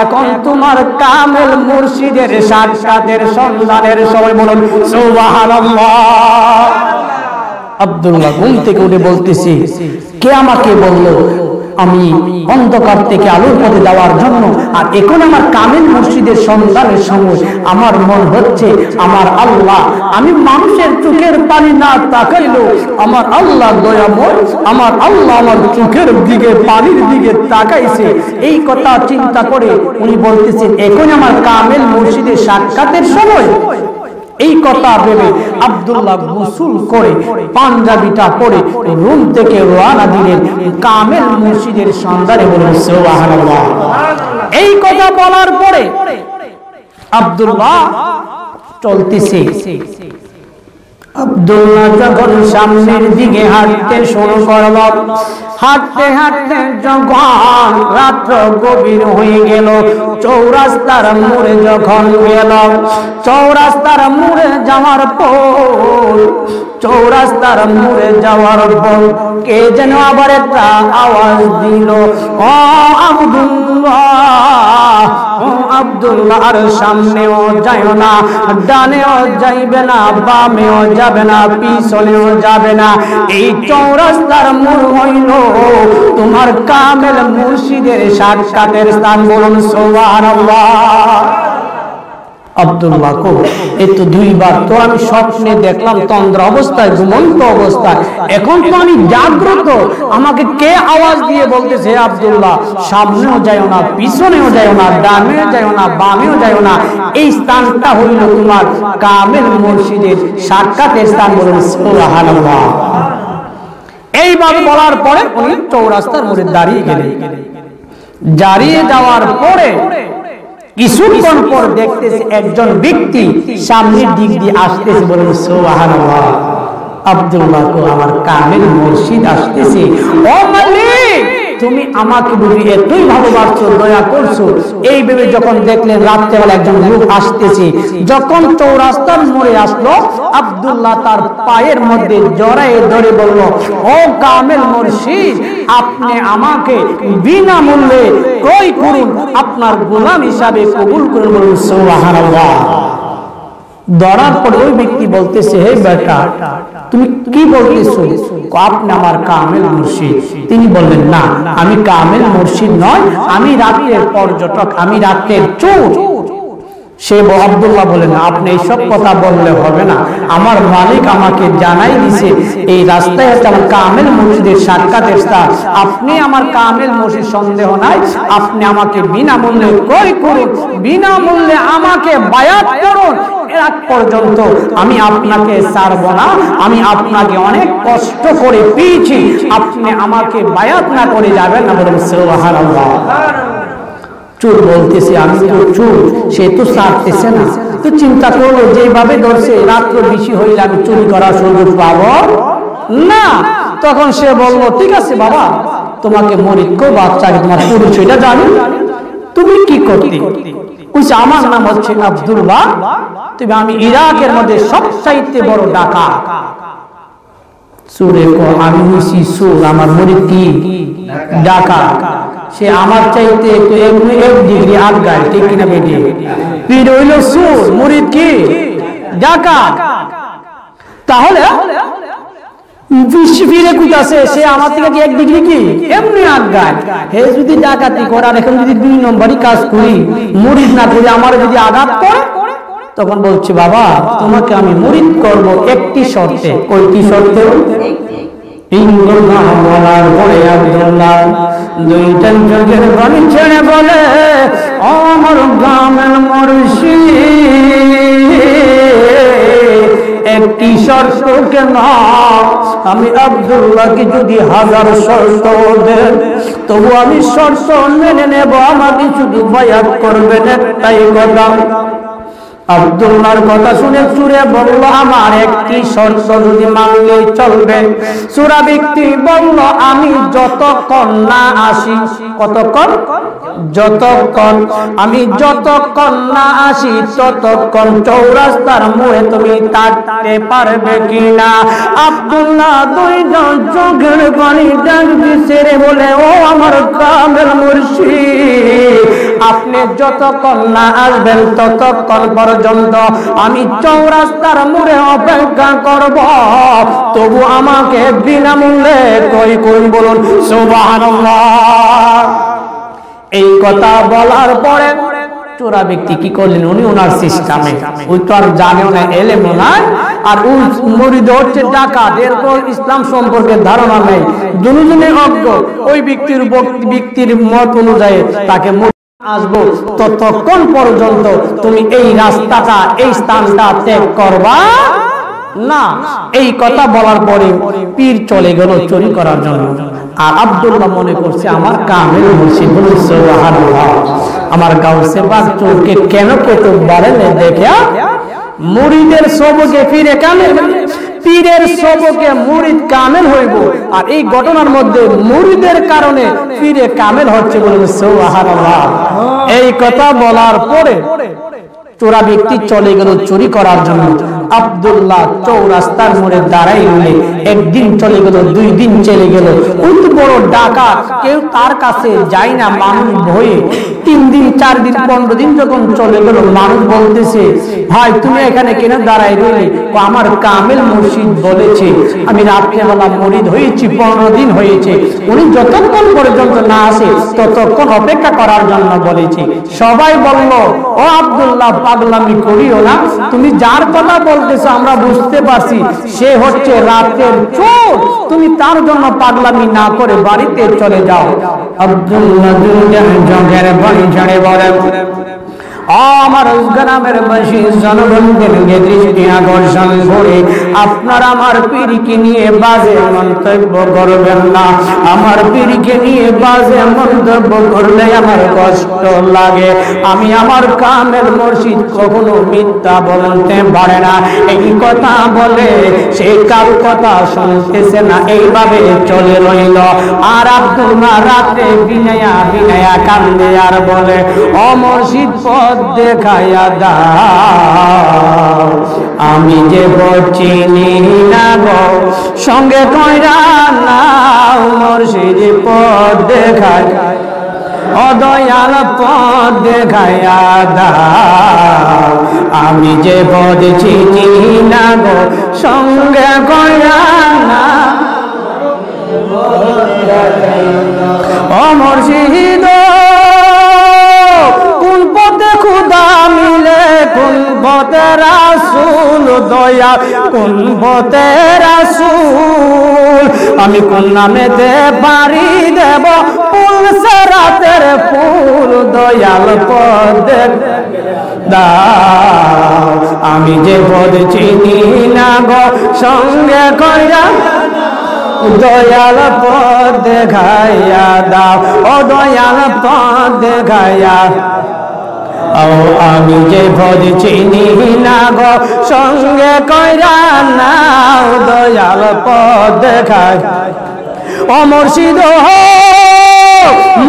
এখন তোমার কামেল মুর্শিদের সাক্ষাতের সন্ধানের সময়। বলুন সুবহানাল্লাহ। আব্দুল্লাহ ঘুম থেকে উঠে বলতেছি, কে আমাকে বললো আমি অন্ধকার থেকে আলোর পথে যাওয়ার জন্য? আর এখন আমার কামেল মুর্শিদের সন্ধানের সময়। আমার মন হচ্ছে আমার আল্লাহ, আমি মানুষের চোখের পানি না তাকাইলো আমার আল্লাহ দয়াময়, আমার আল্লাহ আমার চোখের দিকে পানির দিকে তাকাইছে। এই কথা চিন্তা করে উনি বলতেছেন, এখন আমার কামেল মুর্শিদের সাক্ষাতের সময়। এই কথা ভেবে আব্দুল্লাহ গোসল করে পাঞ্জাবিটা পরে রুম থেকে রওনা দিলেন কামেল মুর্শিদের সন্ধানে। বলুন সুবহানাল্লাহ। এই কথা বলার পরে আব্দুল্লাহ চলতেছে, আব্দুল্লাহ যখন সামনের দিকে হাঁটতে শুরু করল, হাঁটতে হাঁটতে যখন রাত্র গভীর হয়ে গেল, চৌরাস্তার মোড়ে যখন গেল, চৌরাস্তার মোড়ে যাওয়ার পর, চৌরাস্তার মোড়ে যাওয়ার পর কে যেন আবার একটা আওয়াজ দিল, ও আব্দুল্লাহ, ও আব্দুল্লাহ, আর সামনেও যাইও না, ডানেও যাইবে না, বামেও যাবে না, পিছনেও যাবে না। এই চৌরাস্তার মোড় হইল তোমার কামেল মুর্শিদের সাক্ষাতের স্থান। বলুন সুবহানাল্লাহ। আব্দুল্লাহ কো এই তো দুইবার তো আমি স্বপ্নে দেখলাম তন্দ্রা অবস্থায়, ঘুমন্ত অবস্থায়, এখন তো আমি জাগ্রত, আমাকে কে আওয়াজ দিয়ে বলতেছে আব্দুল্লাহ সামনেও যাইও না, পিছনেও যাইও না, ডানেও যাইও না, বামেও যাইও না, এই স্থানটা হইল তোমার কামেল মুর্শিদের সাক্ষাতের স্থান। বলুন সুবহানাল্লাহ। এইভাবে বলার পরে উনি চৌরাস্তার মোড়ে দাঁড়িয়ে গেলেন। দাঁড়িয়ে যাওয়ার পরে কিছুক্ষণ পর দেখতেছে একজন ব্যক্তি সামনের দিক দিয়ে আসতেছে। বলুন সুবহানাল্লাহ। আব্দুল্লাহ কো আমার কামেল মুর্শিদ আসতেছে। ও মালিক, তুমি আমাকে বুঝি এতই ভালোবাসছো, দয়া করছো। এই ভেবে যখন দেখলেন রাত্রেবেলা একজন লোক আসতেছে, যখন চৌরাস্তার মোড়ে আসলো, আব্দুল্লাহ তার পায়ের মধ্যে জড়ায়ে ধরে বলল, ও কামেল মুর্শিদ, আপনি আমাকে বিনামূল্যে ক্রয় করুন, আপনার গোলাম হিসাবে কবুল করুন। বলুন সুবহানাল্লাহ। ধরার পর ওই ব্যক্তি বলতেছে, হে বেটা, তুমি কি বলতেছো? আপনি আমার কামেল মুর্শিদ। তিনি বললেন, না, আমি কামেল মুর্শিদ নয়, আমি রাতের পর্যটক, আমি রাতের চোর। সে আব্দুল্লাহ বলেন, আপনি এইসব কথা বললে হবে না, আমার মালিক আমাকে জানাই দিছে এই রাস্তায় হচ্ছে আমার কামেল মুর্শিদের সাক্ষাতের স্থান। আপনি আমার কামেল মুর্শিদ, সন্দেহ নাই, আপনি আমাকে বিনামূল্যে ক্রয় করুন, বিনামূল্যে আমাকে বায়াত করুন, এর আগ পর্যন্ত আমি আপনাকে ছাড়ব না। আমি আপনাকে অনেক কষ্ট করে পেয়েছি, আপনি আমাকে বায়াত না করে যাবেন না। বলুন সুবহানাল্লাহ। চোর বলতেছে, আমি তো চোর, সে তো ছাড়তেছে না। তো চিন্তা করলো যেভাবে ধরছে, রাত্র বেশি হইলে আমি চুরি করার সুযোগ পাবো না। তখন সে বলল, ঠিক আছে বাবা, তোমাকে মরিদ কো বাচ্চাকে তোমার পরিচয়টা জানি, তুমি কি করতে? বলছে, আমার নাম হচ্ছে আব্দুল্লাহ, তবে আমি ইরাকের মধ্যে সবচাইতে বড় ডাকাত। চোরে কো, আমি হইছি চোর, আমার মরিদ কি ডাকাত। সে আমার চাইতে এক ডিগ্রি আগায়, ঠিক কিনা বেটি? পীর হইল চোর, মুরিদ কি ডাকাত। তাহলে পীরে কইতাছে সে আমার থেকে কি এক ডিগ্রি কি এমনি আগায়। হে যদি ডাকাতি করার এখন যদি 2 নম্বরই কাজ করি, মুরিদ না করি, আমার যদি আঘাত করে, তখন বলছে, বাবা তোমাকে আমি মুরিদ করব একটি শর্তে। কয়টি শর্তে? বলার পরে আব্দুল্লাহ দুইটা চোখের পানি ছেড়ে বলে, ও আমার কামেল মুর্শিদ, একটি শর্ত কেন? আমি আব্দুল্লাহকে যদি 1000 শর্ত দেন, তবু আমি শর্ত মেনে নেব, আমাকে শুধু বায়াত করবেন একটাই কথা। আব্দুল্লাহর কথা শুনে চোরে বলল, আমার একটি শর্ত যদি মানলেই চলবে। চোরা ব্যক্তি বলল, আমি যতক্ষণ না আসি, কতক্ষণ? যতক্ষণ, আমি যতক্ষণ না আসি ততক্ষণ চৌরাস্তার মোড়ে তুমি থাকতে পারবে কিনা? আব্দুল্লাহ দুইজন চোখের পানি ডাকতে ছেড়ে বলে, ও আমার কামেল মুর্শিদ, আপনি যতক্ষণ না আসবেন ততক্ষণ পর্যন্ত আমি চৌরাস্তার মোড়ে অপেক্ষা করব, তবু আমাকে বিনামূল্যে ক্রয় করুন। বলুন সুবহানাল্লাহ। এই কথা বলার পরে চোরা ব্যক্তি কি করলেন, উনি ওনার সিস্টেমে, ওই তো আর জানেও না, এলেমও না, আর ওই মুরিদ হচ্ছে ডাকাত, এর তো ইসলাম সম্পর্কে ধারণা নেই, দুজনে অজ্ঞ। ওই ব্যক্তির মত অনুযায়ী তাকে আসবো, ততক্ষণ পর্যন্ত তুমি এই রাস্তাটা, এই স্থানটা ত্যাগ করবা না। এই কথা বলার পরে পীর চলে গেল চুরি করার জন্য। আর আব্দুল্লাহ মনে করছে, আমার কামেল মুর্শিদ, সুবহানাল্লাহ, আমার গাউসে পাক চোরকে কেন কত বারে দেখে মুরিদের সবকে ফিরে পীরের সবকে মুরিদ কামেল হইব, আর এই ঘটনার মধ্যে মুরিদের কারণে পীরে কামেল হচ্ছে। বলুন সুবহানাল্লাহ। এই কথা বলার পরে চোরা ব্যক্তি চলে গেল চুরি করার জন্য। আব্দুল্লাহ চৌরাস্তার মোড়ে দাঁড়াই রইলে, একদিন চলে গেল, 2 দিন চলে গেল, অত বড় ডাকাত কেউ তার কাছে যায় না মানুষ ভয়ে। 3 দিন 4 দিন 15 দিন যখন চলে গেল, মানুষ বলতেছে, ভাই তুমি এখানে কেন দাঁড়াই রইলে? আমার কামেল মুর্শিদ বলেছে আমি রাত্রেবেলা মুরিদ হয়েছি, 15 দিন হয়েছে, উনি যতক্ষণ পর্যন্ত না আসে ততক্ষণ অপেক্ষা করার জন্য বলেছে। সবাই বলল, ও আব্দুল্লাহ পাগলামি করিও না, তুমি যার কথা বলতেছো আমরা বুঝতে পারছি সে হচ্ছে রাতের চোর, তুমি তার জন্য পাগলামি না করে বাড়িতে চলে যাও। আব্দুল্লাহ জঙ্গের বাড়ি ছেড়ে বলেন, আমার গ্রামের বাসী জনগণকে দৃষ্টি আকর্ষণ করে আপনার আমার পীরকে নিয়ে বাজে মন্তব্য করবেন না। আমার পীরকে নিয়ে বাজে মন্তব্য করলে আমার কষ্ট লাগে। আমি আমার কামেল মুর্শিদ কখনো মিথ্যা বলতে পারে না। এই কথা বলে সে কারো কথা শুনতেছে না, এইভাবে চলে রইল। আর আব্দুল্লাহ রাতে বিনয়া বিনয়া কান্দে আর বলে, ও মুর্শিদ পথ দেখায়া দাও, আমি যে চিনি না গো, সঙ্গে কইরা নাও মুর্শিদ পথ দেখায়, ও দয়াল পথ দেখায়া দাও, আমি যে পথ চিনি না গো, সঙ্গে কইরা না, ও মুর্শিদ কোন পথে খুদা মিলে, কোন পথে রাসূল দয়া, কোন পথে রাসূল, আমি কোন নামেতে বাড়ি দেব ফুল সেরাতের ফুল, দয়াল পথ দাও, আমি যে পথ চিনি না গো, সঙ্গে কইরা দয়াল পথ দেখাইয়া দাও, ও দয়াল পথ দেখাইয়া, ও আমি যে পথ চিনি না গো, সঙ্গে কইরা নাও, দয়াল পথ দেখায়, ও মুর্শিদ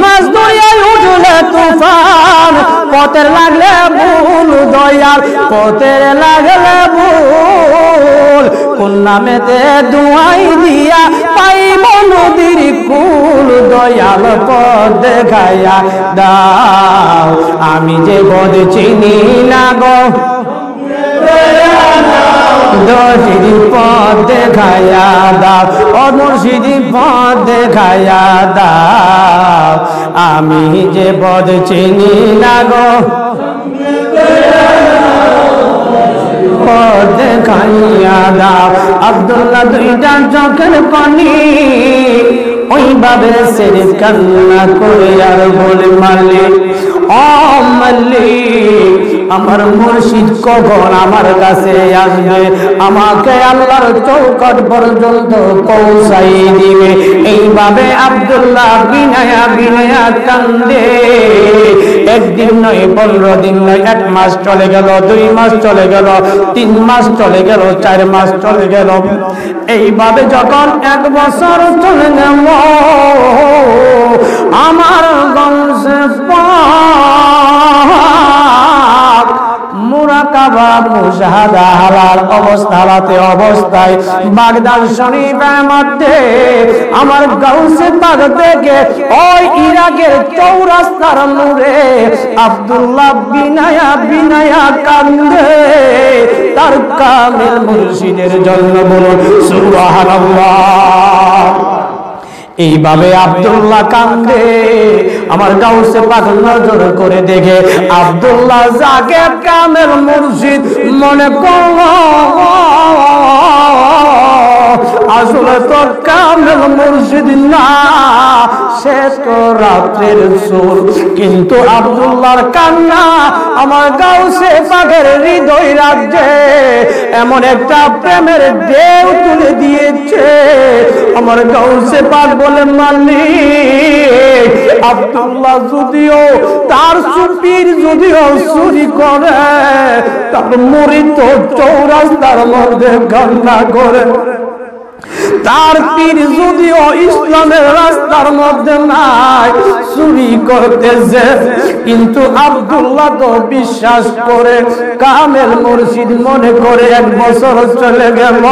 মাছ দরিয়ায় উঠলে তুফান, পথের লাগলে ভুল দয়াল, পথের লাগলে ভুল, কোন নামেতে দুয়াই দিয়া পাইব নদীর কুল, দয়াল পথ দেখাইয়া দাও, আমি যে পথ চিনি না গো, মুর্শিদি পথ দেখাইয়া দাও, ও মুর্শিদি পথ দেখাইয়া দাও, আমি যে পথ চিনি না গো, পথ দেখাইয়া দাও। আব্দুল্লাহ দুইটা চোখের পানি ওইভাবে সেরে কান্না করে আর বলে, মালিক ও মালিক, আমার মুর্শিদ কখন আমার কাছে আসবে, আমাকে আল্লাহর চৌকাঠ পর্যন্ত পৌঁছাই দিবে। এইভাবে আব্দুল্লাহ বিনয়া বিনয়া কান্দে। একদিন নয়, 15 দিন নয়, 1 মাস চলে গেল, 2 মাস চলে গেল, 3 মাস চলে গেল, 4 মাস চলে গেল। এইভাবে যখন 1 বছর চলে গেল, আমার গৌসে পাক মুরাকাবা মুশাহাদা হালাল অবস্থায় বাগদাদ শরীফের মধ্যে আমার গাউসে পাক থেকে ওই ইরাকের চৌরাস্তার মোড়ে আব্দুল্লাহ বিনয়া বিনয়া কান্দে তার কামেল মুর্শিদের জন্য। বলুন সুবহানাল্লাহ। এইভাবে আব্দুল্লাহ কান্দে, আমার গাউসে পাক নজর করে দেখে আব্দুল্লাহ যাকে কামেল মুর্শিদ মনে করল, আসলে তো কামেল মুর্শিদ না, সে তো রাত্রের চোর। কিন্তু আব্দুল্লাহর কান্না আমার গাউসে পাকের হৃদয় রাজ্যে এমন একটা প্রেমের ঢেউ তুলে দিয়েছে। আমার গাউসে পাক বলে মালিক আব্দুল্লাহ যদিও তার সুপীর যদিও চুরি করে, তার মুরিদ তো চৌরাস্তার মধ্যে কান্না করে। তার পীর যদিও ইসলামের রাস্তার মধ্যে নাই, চুরি করতেছে, কিন্তু আব্দুল্লাহ তো বিশ্বাস করে কামেল মুর্শিদ মনে করে 1 বছর চলে গেল।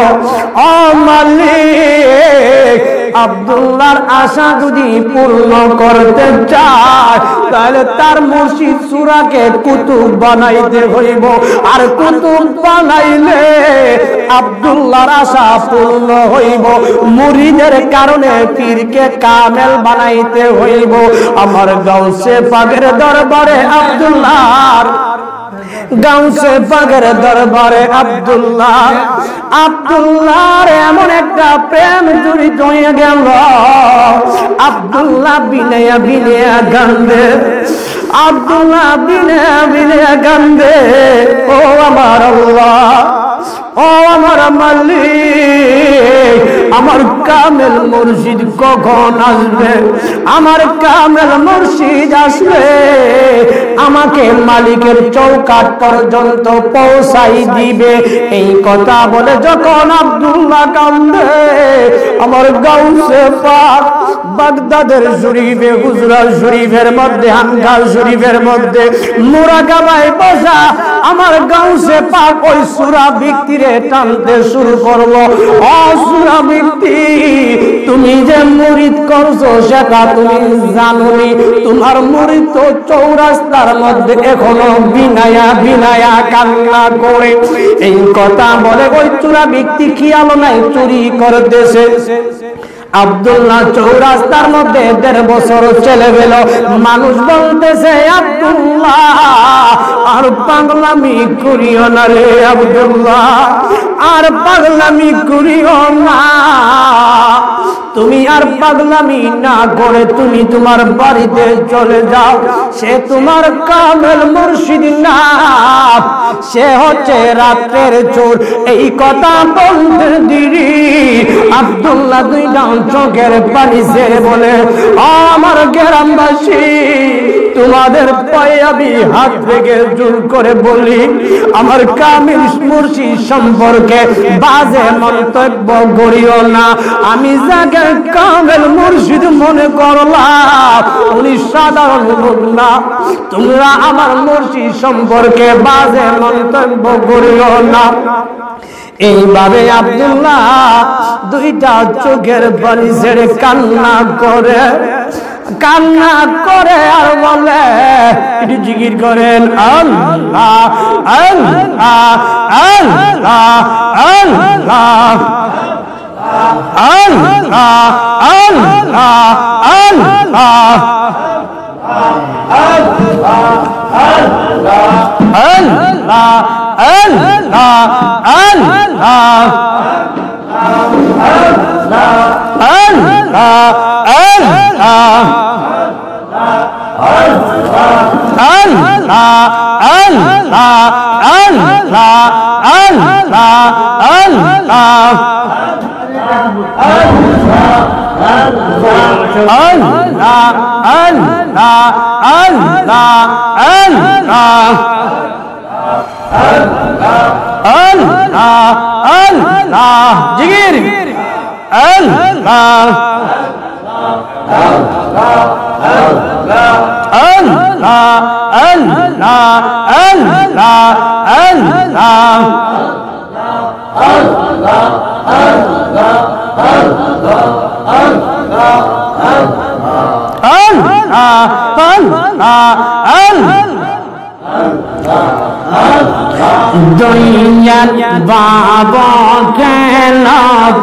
ও মালিক, আব্দুল্লাহর আশা যদি পূর্ণ করতে চায় তাহলে তার মুর্শিদ সূরাকে কুতুব বানাইতে হইব, আর কুতুব বানাইলে আব্দুল্লাহর আশা পূর্ণ হইব। মুরিদের কারণে পীরকে কামেল বানাইতে হইব। আমার গাউসে পাকের দরবারে আব্দুল্লাহর গাউসে পাকের দরবারে আব্দুল্লাহর এমন একটা প্রেম জড়িত হয়ে গেল। আব্দুল্লাহ বিনয়া বিনয়া কান্দে, আব্দুল্লাহ বিনয়া বিনয়া কান্দে। ও আমার আল্লাহ, ও আমার মালিক, আমার কামেল মুর্শিদ কখন আসবে? আমার কামেল মুর্শিদ আসলে আমাকে মালিকের চৌকাঠ পর্যন্ত পৌঁছাই দিবে। এই কথা বলে যখন আব্দুল্লাহ কান্দে, আমার গাউসে পাক বাগদাদের শরীফে, হুজরা শরীফের মধ্যে, আনকাল শরীফের মধ্যে মুরাকাবায় বসা আমার গাউসে পাক ওই সূরা বিক্তিরে টানতে শুরু করলো। ও সূরা বিক্তি, তুমি যে মুরিদ করছো সেটা তুমি জানোনি। তোমার মুরিদ তো চৌরাস্তার মধ্যে এখনো বিনায়া বিনায়া কান্না করে। এই কথা বলে ওই সূরা বিক্তি খেয়াল নাই চুরি করতেছে। আব্দুল্লাহ চৌরাস্তার মধ্যে 1.5 বছর চলে গেল। মানুষ বলতেছে আব্দুল্লাহ আর পাগলামি করিও না রে আব্দুল্লাহ, আর পাগলামি করিও না। তুমি আর পাগলামি না করে তুমি তোমার বাড়িতে চলে যাও। সে তোমার কামেল মুর্শিদ না, সে হচ্ছে রাতের চোর। এই কথা বলতে দেরি আব্দুল্লাহ 2 চোখের পানি ছেড়ে বলে, আমার গ্রামবাসী, তোমাদের পায়ে আমি হাত থেকে জোর করে বলি, আমার কামেল মুর্শিদ সম্পর্কে বাজে মন্তব্য করিও না। আমি যাকে কামেল মুর্শিদ মনে করলাম উনি সাধারণ লোক না। তোমরা আমার মুর্শিদ সম্পর্কে বাজে মন্তব্য করিও না। এইভাবে আব্দুল্লাহ 2টা চোখের পানি ছেড়ে কান্না করে আর বলে, একটু জিকির করেন আল্লাহ আল্লাহ আল্লাহ আল্লাহ আল্লাহ আল্লাহ আল্লাহ দয়াল বাবা কেন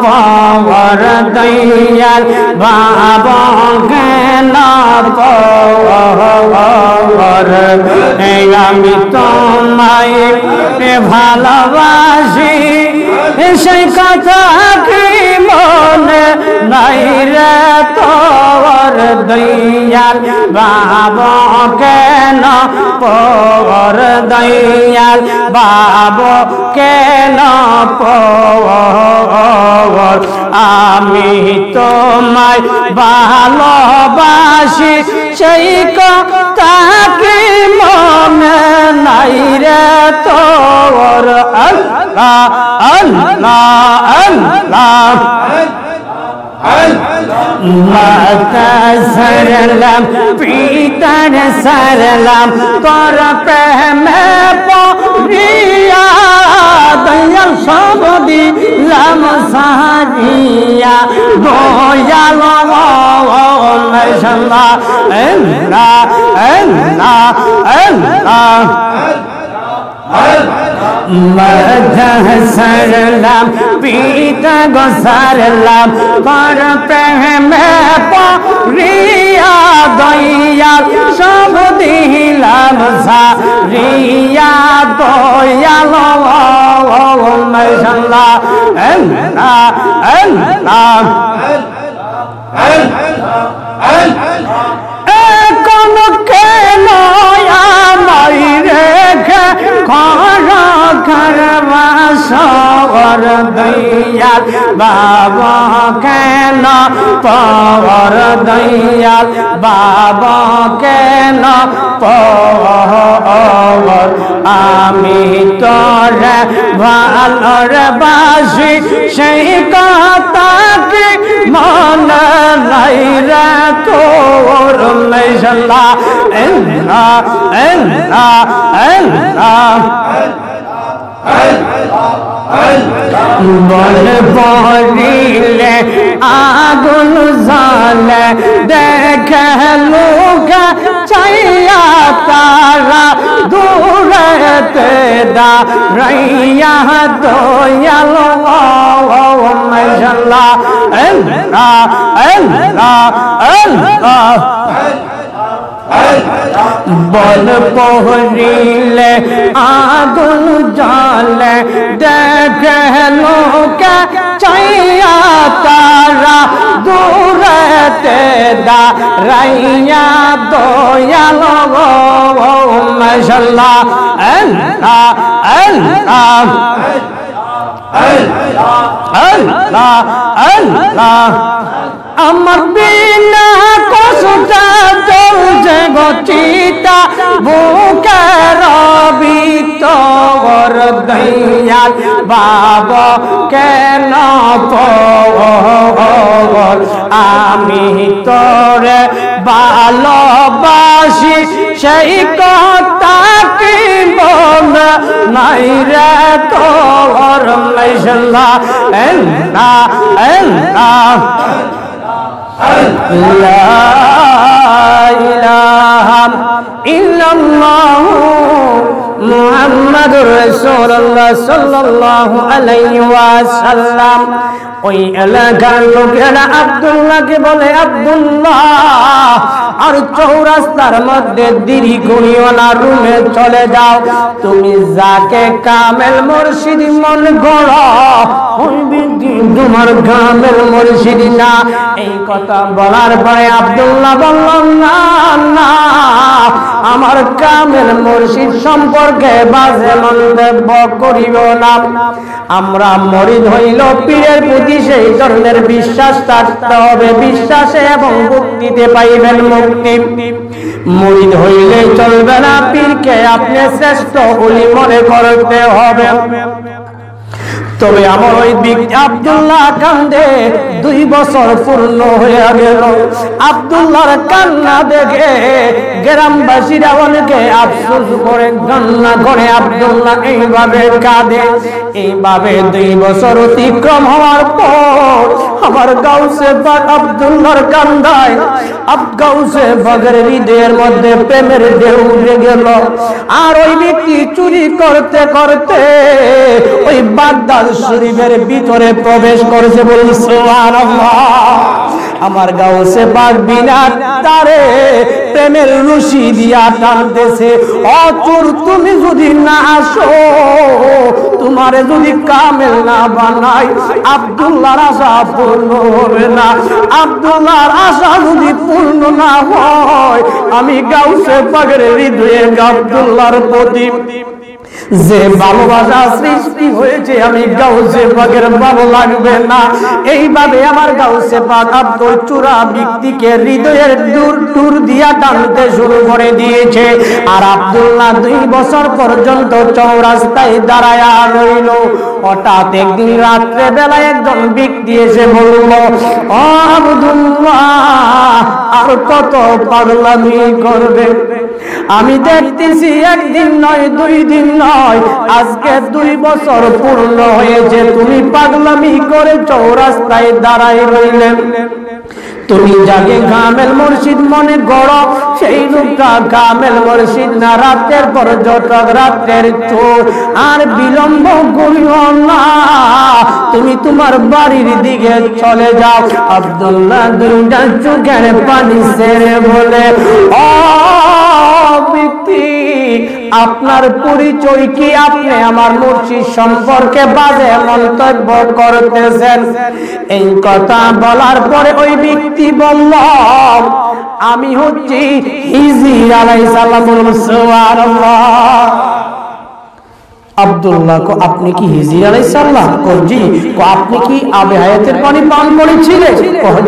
পাওয়ার, দয়াল বাবা কেন পাওয়ার, আমি তোমায় ভালোবাসি সেই কথা কি মনে নাই রে তোর, দয়াল বাবা কেন পর দয়াল বাবা কেন পর আমি তোমায় ভালোবাসি সেই কথা কি মনে নাই রে তোর আল্লাহ আল্লাহ আল্লাহ মাতা সারলাম পিতার সারলাম তোর প্রেমে পড়িয়া দয়াল সব দিলাম সারিয়া দয়াল মাশাআল্লাহ আল্লাহ আল্লাহ আল্লাহ মাথা সারলাম পিতা গো সারলাম তোর প্রেমে পড়িয়া দয়াল সব দিলাম সারিয়া দয়াল মাশাআল্লাহ আল্লাহ আল্লাহ কোন কেন আমায় রেখে খরা করবা সবর দয়াল বাবা কেন পর দয়াল বাবা কেন পর আমি তোরে ভালোবাসি সেই কথা কি মনে নাই রে তোর মাশাআল্লাহ আল্লাহ আল্লাহ আল্লাহ বল পড়িলে আগুন জ্বলে দেখে লোক চাইয়া তারা দূরেতে দাঁড়াইয়া দয়াল মাশাআল্লাহ আল্লাহ আল্লাহ আল্লাহ বল পড়িলে আগুন জ্বলে দেখে লোক চাইয়া তারা দূরেতে দাঁড়াইয়া দয়াল মাশাআল্লাহ আল্লাহ আল্লাহ আল্লাহ আল্লাহ আমার বিনা কষ্টটা চলছে গচিতা বুকের ভিতর দয়াল বাবা কেন পর আমি তোরে ভালোবাসি সেই কথা কি মনে নাই রে তোর মাশাআল্লাহ আল্লাহ আল্লাহ লা ইলাহা ইল্লাল্লাহ মুহাম্মাদুর রাসূলুল্লাহ সাল্লাল্লাহু আলাইহি ওয়াসাল্লাম ওই এলাকার লোকেরা আব্দুল্লাহকে বলে আব্দুল্লাহ আর চৌরাস্তার মধ্যে দেরি করিও না রুমে চলে যাও তুমি যাকে কামেল মুর্শিদ মনে করো ওই ব্যক্তি তোমার কামেল মুর্শিদ না এই কথা বলার পরে আব্দুল্লাহ বলল না না আমার কামেল মুর্শিদ সম্পর্কে বাজে মন্তব্য করিব না আমরা মুরিদ হইল পীরের প্রতি সেই ধরনের বিশ্বাস থাকতে হবে বিশ্বাসে এবং মুক্তিতে পাইবেন মুক্তি মুরিদ হইলে চলবে না পীরকে আপনি শ্রেষ্ঠ ওলি মনে করতে হবে তবে আমার ওই ব্যক্তি আব্দুল্লাহ কান্দে 2 বছর পূর্ণ হয়ে গেল আব্দুল্লাহর কান্না দেখে গ্রামবাসীরা অনেকে আফসোস করে কান্না করে আব্দুল্লাহ এইভাবে কাঁদে এইভাবে 2 বছর অতিক্রম হওয়ার পর আমার গাউসে পাক আব্দুল্লাহর কান্দায় গাউসে পাকের হৃদয়ের মধ্যে প্রেমের ঢেউ উঠে গেল আর ওই ব্যক্তি চুরি করতে করতে ওই বাগদাদ শরীফের ভিতরে প্রবেশ করেছে বলুন সুবহানাল্লাহ আমার গাউসে পাক বিনা তারে প্রেমের রশি দিয়া টানতেছে। অচুর তুমি যদি না আসো, তোমারে যদি কামেল না বানাই, আব্দুল্লাহর আশা পূর্ণ হবে না। আব্দুল্লাহর আশা যদি পূর্ণ না হয়, আমি গাউসে পাকের হৃদয়ে আব্দুল্লাহর প্রতি যে ভালোবাসা সৃষ্টি হয়েছে, আমি গাউসে পাকের ভালো লাগবে না। এইভাবে আমার গাউসে পাক আব্দুল চূড়া ব্যক্তিকে হৃদয়ের দূর দূর দিয়া টানতে শুরু করে দিয়েছে। আর আব্দুল্লাহ 2 বছর পর্যন্ত চৌরাস্তায় দাঁড়ায়া রইল। হঠাৎ একদিন রাত্রে বেলায় একজন ব্যক্তি এসে বলল, ও আব্দুল্লাহ, আর কত পাগলামি করবে? আমি দেখতেছি একদিন নয়, 2 দিন নয়, আজকে 2 বছর পূর্ণ হয়েছে, তুমি পাগলামি করে চৌরাস্তায় দাঁড়াই রইলেন। তুমি যাকে কামেল মুর্শিদ মনে করো, সেই লোকটা কামেল মুর্শিদ না, রাতের পর্যটক, রাতের চোর। আর বিলম্ব করিও না, তুমি তোমার বাড়ির দিকে চলে যাও। আব্দুল্লাহ 2টা চোখের পানি ছেড়ে বলে, ও ব্যক্তি, আপনার পরিচয় কি? আপনি আমার মুর্শিদ সম্পর্কে বাজে মন্তব্য করতেছেন। এই কথা বলার পরে ওই ব্যক্তি বলল, আমি হচ্ছি হিজর আলাইহিস সালাম। সুবহানাল্লাহ। আব্দুল্লাহ কো, আপনি কি হিজর আলাইহিস সালাম? জি। আপনি কি আবে হায়াতের পানি পান করেছিলেন?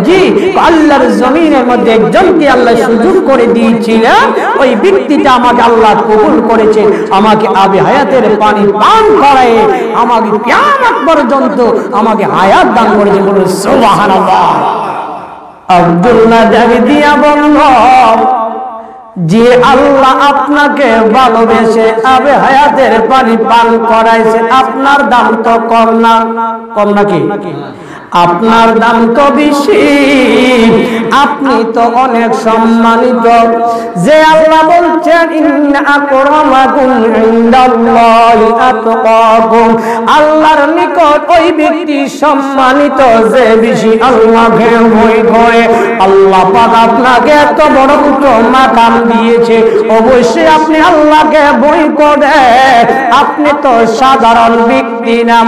জি। আল্লাহর জমিনের মধ্যে একজনকে আল্লাহ সুযোগ করে দিয়েছিলেন, ওই ব্যক্তিটা আমাকে আল্লাহ কবুল করেছে, আমাকে আবে হায়াতের পানি পান করায় আমাকে কিয়ামত পর্যন্ত আমাকে হায়াত দান করেছে। বলুন সুবহানাল্লাহ। আব্দুল্লাহ জানি দিয়া বলল, যে আল্লাহ আপনাকে ভালোবেসে আবে হায়াতের পানি পান করাইছে, আপনার দাম তো কম না। কম নাকি? আপনার দাম তো বেশি, আপনি তো অনেক সম্মানিত। যে আল্লাহ বলছেন, ইন্না আকরামাকুম ইনদাল্লাহি আতকাকুম, আল্লাহর নিকট ওই ব্যক্তি সম্মানিত যে বেশি আল্লাহকে ভয় করে। আল্লাহ পাক আপনাকে এত বড় উচ্চ মাকাম দিয়েছে, অবশ্যই আপনি আল্লাহকে ভয় করেন। আপনি তো সাধারণ ব্যক্তি না।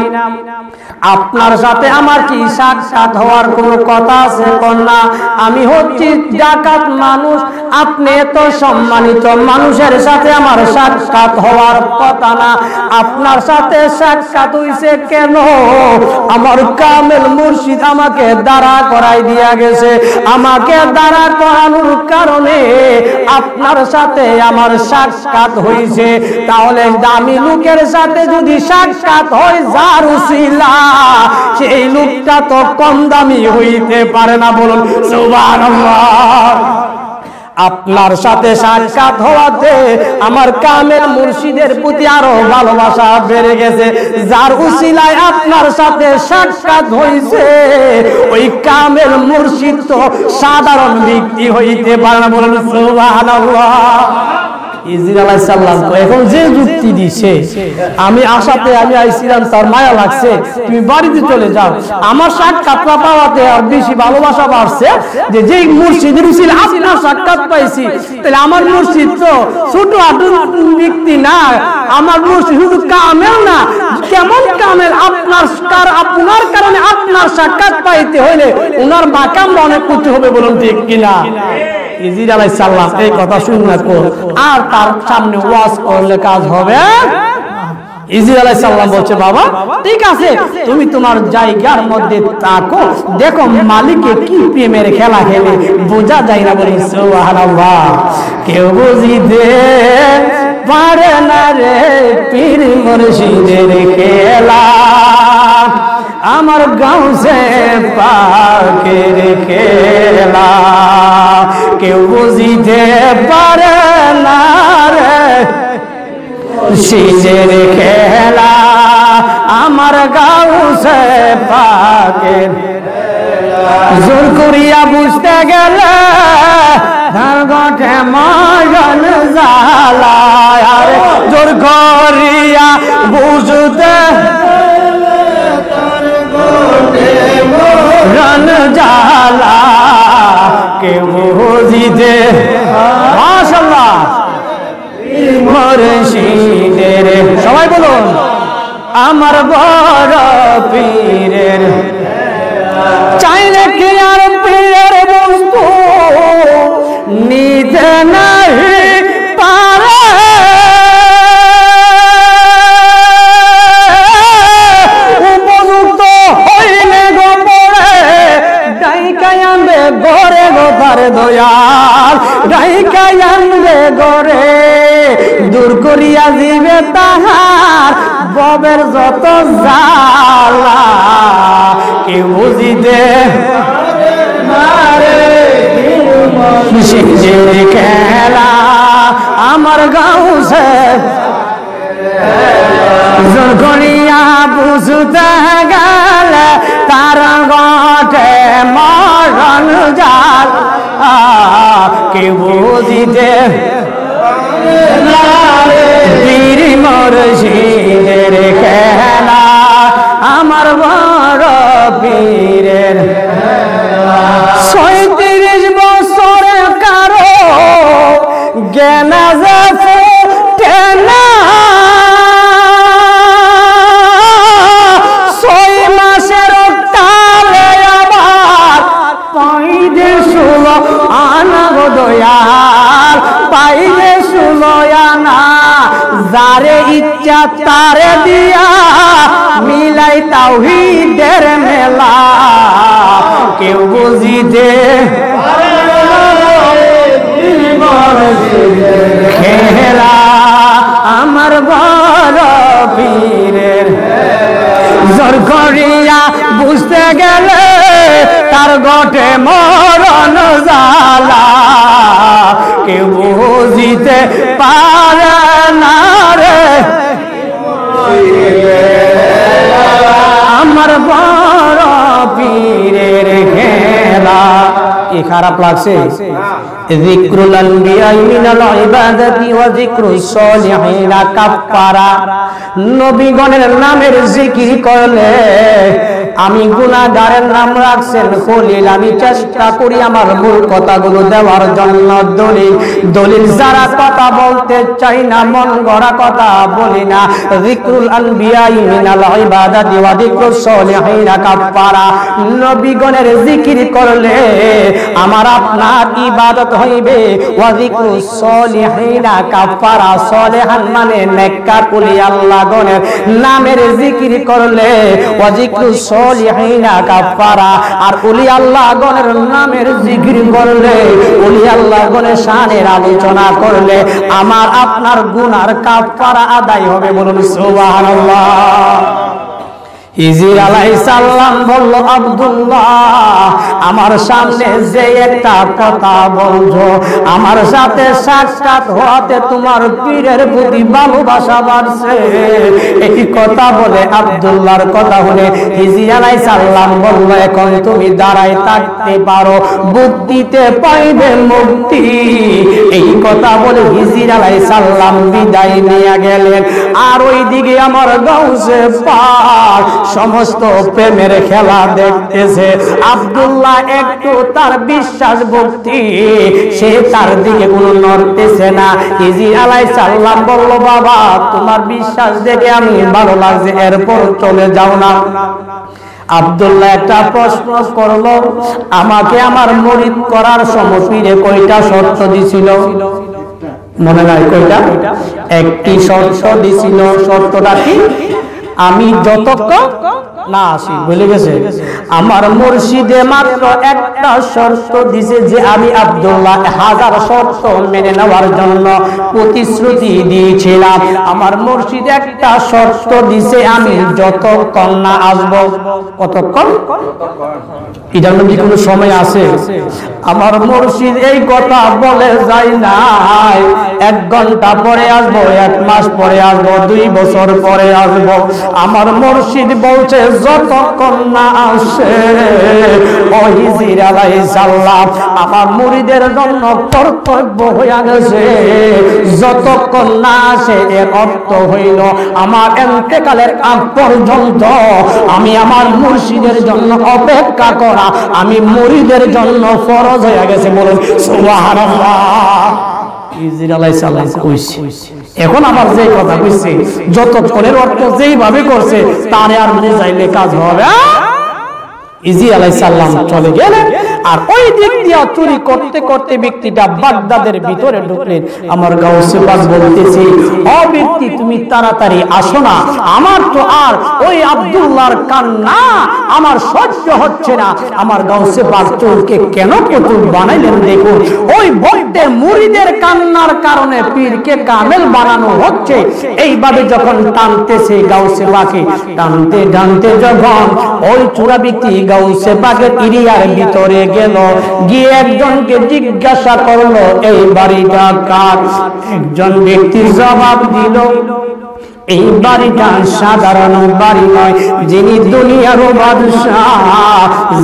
আপনার সাথে আমার কি সাক্ষাৎ হওয়ার কোনো কথা আছে? না। আমি হচ্ছি ডাকাত মানুষ, আপনি তো সম্মানিত মানুষের সাথে আমার সাক্ষাৎ হওয়ার কথা না। আপনার সাথে সাক্ষাৎ হইছে কেন? আমার কামেল মুর্শিদ আমাকে দাঁড়া করাই দিয়া গেছে। আমাকে দাঁড়া করানোর কারণে আপনার সাথে আমার সাক্ষাৎ হইছে। তাহলে দামি লোকের সাথে যদি সাক্ষাৎ হয়, যার উসিলা, সেই লোকটা তো কম দামি হইতে পারে না। বলুন সুবহানাল্লাহ। আপনার সাথে সাক্ষাৎ হওয়াতে আমার কামেল মুর্শিদের প্রতি আরো ভালোবাসা বেড়ে গেছে। যার উসিলায় আপনার সাথে সাক্ষাৎ হইছে, ওই কামেল মুর্শিদ তো সাধারণ ব্যক্তি হইতে পারে না। বলুন সুবহানাল্লাহ। হিজর আলাইহিস সালাম এখন যে যুক্তি দিছে, আমি আশাতে আমি আইছিলাম, তার মায়া লাগছে, তুমি বাড়িতে চলে যাও। আমার সাক্ষাৎ পাওয়াতে আর বেশি ভালোবাসা বাড়ছে, যে যেই মুর্শিদের উসিলা আপনার সাক্ষাৎ পাইছি, তাহলে আমার মুর্শিদ তো ছোট আটু ব্যক্তি না, আমার মুর্শিদ শুধু কামেল না। কেমন কামেল? আপনার কারণে আপনার সাক্ষাৎ পাইতে হইলে ওনার মাকাম অনেক উঁচু হবে। বলুন ঠিক কিনা? হিজর আলাইহিস সালাম এই কথা শুনে আর তার সামনে ওয়াজ করলে কাজ হবে? হিজর আলাইহিস সালাম বলছে, বাবা ঠিক আছে, তুমি তোমার জায়গার মধ্যে থাকো, দেখো মালিকে কি প্রেমের খেলা খেলে, বোঝা যায় না। বলি সুবহানাল্লাহ। কেউ বুঝিতে পারে না রে পীর মুর্শিদের খেলা, আমার গাউসে পাকের খেলা। কেউ বুঝিতে পারে না রে মুর্শিদের খেলা, আমার গাউসে পাকের। জোর করিয়া বুঝতে গেলে ধার গঠে মজন জ্বালা, জোর করিয়া বুঝতে রন জ্বালা। কেউ বুঝিতে আমার বড় পীরের চাইলে কি আর পীরের বস্তু নিতে নাহি পারে উপযুক্ত হইলে গো পড়ে ডাইকাই আনবে গরে গো তার দয়াল ডাইকাই আনবে গরে দূর করিয়া দিবে তাহার ববের যত জ্বালা কেউ বুঝিতে যে খেলা আমার গাউসে জোর করিয়া বুঝতে গেলে তার গটে মরণ জাল কেউ বুঝিতে বীর মুর্শিদের খেলা আমার বড় পীরের ৩৭ বছরে কারো জ্ঞানাজা ফুটে না ৬ মাসের কালে আবার পাইলে ১৬ আনা গো দয়াল পাইলে ১৬ আনা যারে ইচ্ছা তারে দিয়া মিলাই তাওহীদের মেলা কেউ বুঝিতে খেলা আমার বড় পীরের জোর করিয়া বুঝতে গেলে তার গটে মরণ জ্বালা কেউ বুঝিতে পারে না রে আমার বড় পীরের খেলা। কি খারাপ লাগছে? যিকরুল আনবিয়া মিনাল ইবাদাতি ওয়া যিকরুস সলিহিনা কাফারা। নবীগণের নামের জিকির করলে আমি গুনাহগারের নাম রাখছেন খলিল। আমি চেষ্টা করি আমার ভুল কথাগুলো দেওয়ার জন্য দলিল যারা কথা বলতে চাই না মন গড়া কথা বলি না। যিকরুল আনবিয়া মিনাল ইবাদাতি ওয়া যিকরুস সলিহিনা কাফারা। নবীগণের জিকির করলে আমার আপনার ইবাদত হইবে। ওয়া যিকরুস সলিহিনা কাফারা। সলিহান মানে নেককার ওলি আল্লাহ গণের নামের জিকির করলে ওয়া যিকরুস সলিহিনা কাফারা। আর ওলি আল্লাহ গণের নামের জিকির করলে ওলি আল্লাহ গণের শানের আলোচনা করলে আমার আপনার গুনার কাফারা আদায় হবে। বলুন সুবহানাল্লাহ। হিজর আলাইহিস সালাম বলল, আব্দুল্লাহ আমার সামনে যে একটা কথা বলছো আমার সাথে সাক্ষাৎ হওয়াতে তোমার পীরের প্রতি ভালোবাসা বাড়ছে। এই কথা বলে আব্দুল্লাহর কথা শুনে হিজর আলাইহিস সালাম বলল, এখন তুমি দাঁড়ায় থাকতে পারো, বুদ্ধিতে পাইবে মুক্তি। এই কথা বলে হিজর আলাইহিস সালাম বিদায় নিয়ে গেলেন। আর ওইদিকে আমার গাউসে পাক সমস্ত প্রেমের খেলা দেখতেছে। আব্দুল্লাহ একটু তার বিশ্বাস ভক্তি সে তার দিকে কোনো নড়তেছে না। হিজর আলাইহিস সালাম বলল, বাবা তোমার বিশ্বাস দেখে আমি ভালো লাগছে, এরপর চলে যাও না। আব্দুল্লাহ একটা প্রশ্ন করলো, আমাকে আমার মুরিদ করার সময় পীরে কয়টা শর্ত দিছিল? মনে নাই কয়টা? একটি শর্ত দিছিল। শর্তটা কি? আমি যতক্ষণ না আসি, বলে গেছে আমার মুর্শিদে মাত্র একটা শর্ত দিছে যে আমি আব্দুল্লাহ 1000 শর্ত মেনে নেওয়ার জন্য প্রতিশ্রুতি দিয়েছিলাম। আমার মুর্শিদ একটা শর্ত দিছে আমি যতক্ষণ না আসবো। কতক্ষণ? এটার মধ্যে কোনো সময় আছে? আমার মুর্শিদ এই কথা বলে যায় নাই 1 ঘন্টা পরে আসবো, 1 মাস পরে আসবো, 2 বছর পরে আসবো। আমার মুর্শিদ বলছে যতক্ষণ না আসে। ও হিজর আলাইহিস সালাম আমার মুরিদের জন্য কর্তব্য হয়ে গেছে যতক্ষণ না আসে। এর অর্থ হইল আমার ইন্তেকালের আগ পর্যন্ত আমি আমার মুর্শিদের জন্য অপেক্ষা করা আমি মুরিদের জন্য ফরজ হয়ে গেছে। বলুন সুবহানাল্লাহ। ইজির আলাইহিস সালাম কইছে। এখন আমার যে কথা কইছে যতক্ষণের অর্থ যেইভাবে করছে তারে আর বুঝাইলে কাজ হবে। ইজি আলাইহিস সালাম চলে গেলেন আর ওই দিক দিয়ে চুরি করতে করতে ব্যক্তিটা বাগদাদের ভিতরে ঢুকলেন। আমার গাউসে পাক বলতেছে, ও ব্যক্তি তুমি তাড়াতাড়ি আসো না, আমার তো আর ওই আব্দুল্লাহর কান্না আমার সহ্য হচ্ছে না। আমার গাউসে পাক চোরকে কেন পুতুল বানাইলেন দেখুন, ওই ভক্তে মুরিদের কান্নার কারণে পীরকে কামেল বানানো হচ্ছে। এইভাবে যখন টানতেছে গাউসে পাকে, টানতে টানতে যখন ওই চোরা ব্যক্তি গাউসে পাকের এরিয়ার ভিতরে গেল, গিয়ে একজনকে জিজ্ঞাসা করলো এই বাড়িটা কার। একজন ব্যক্তি জবাব দিল এই বাড়িটা সাধারণ বাড়ি নয়, যিনি দুনিয়ারও বাদশাহ,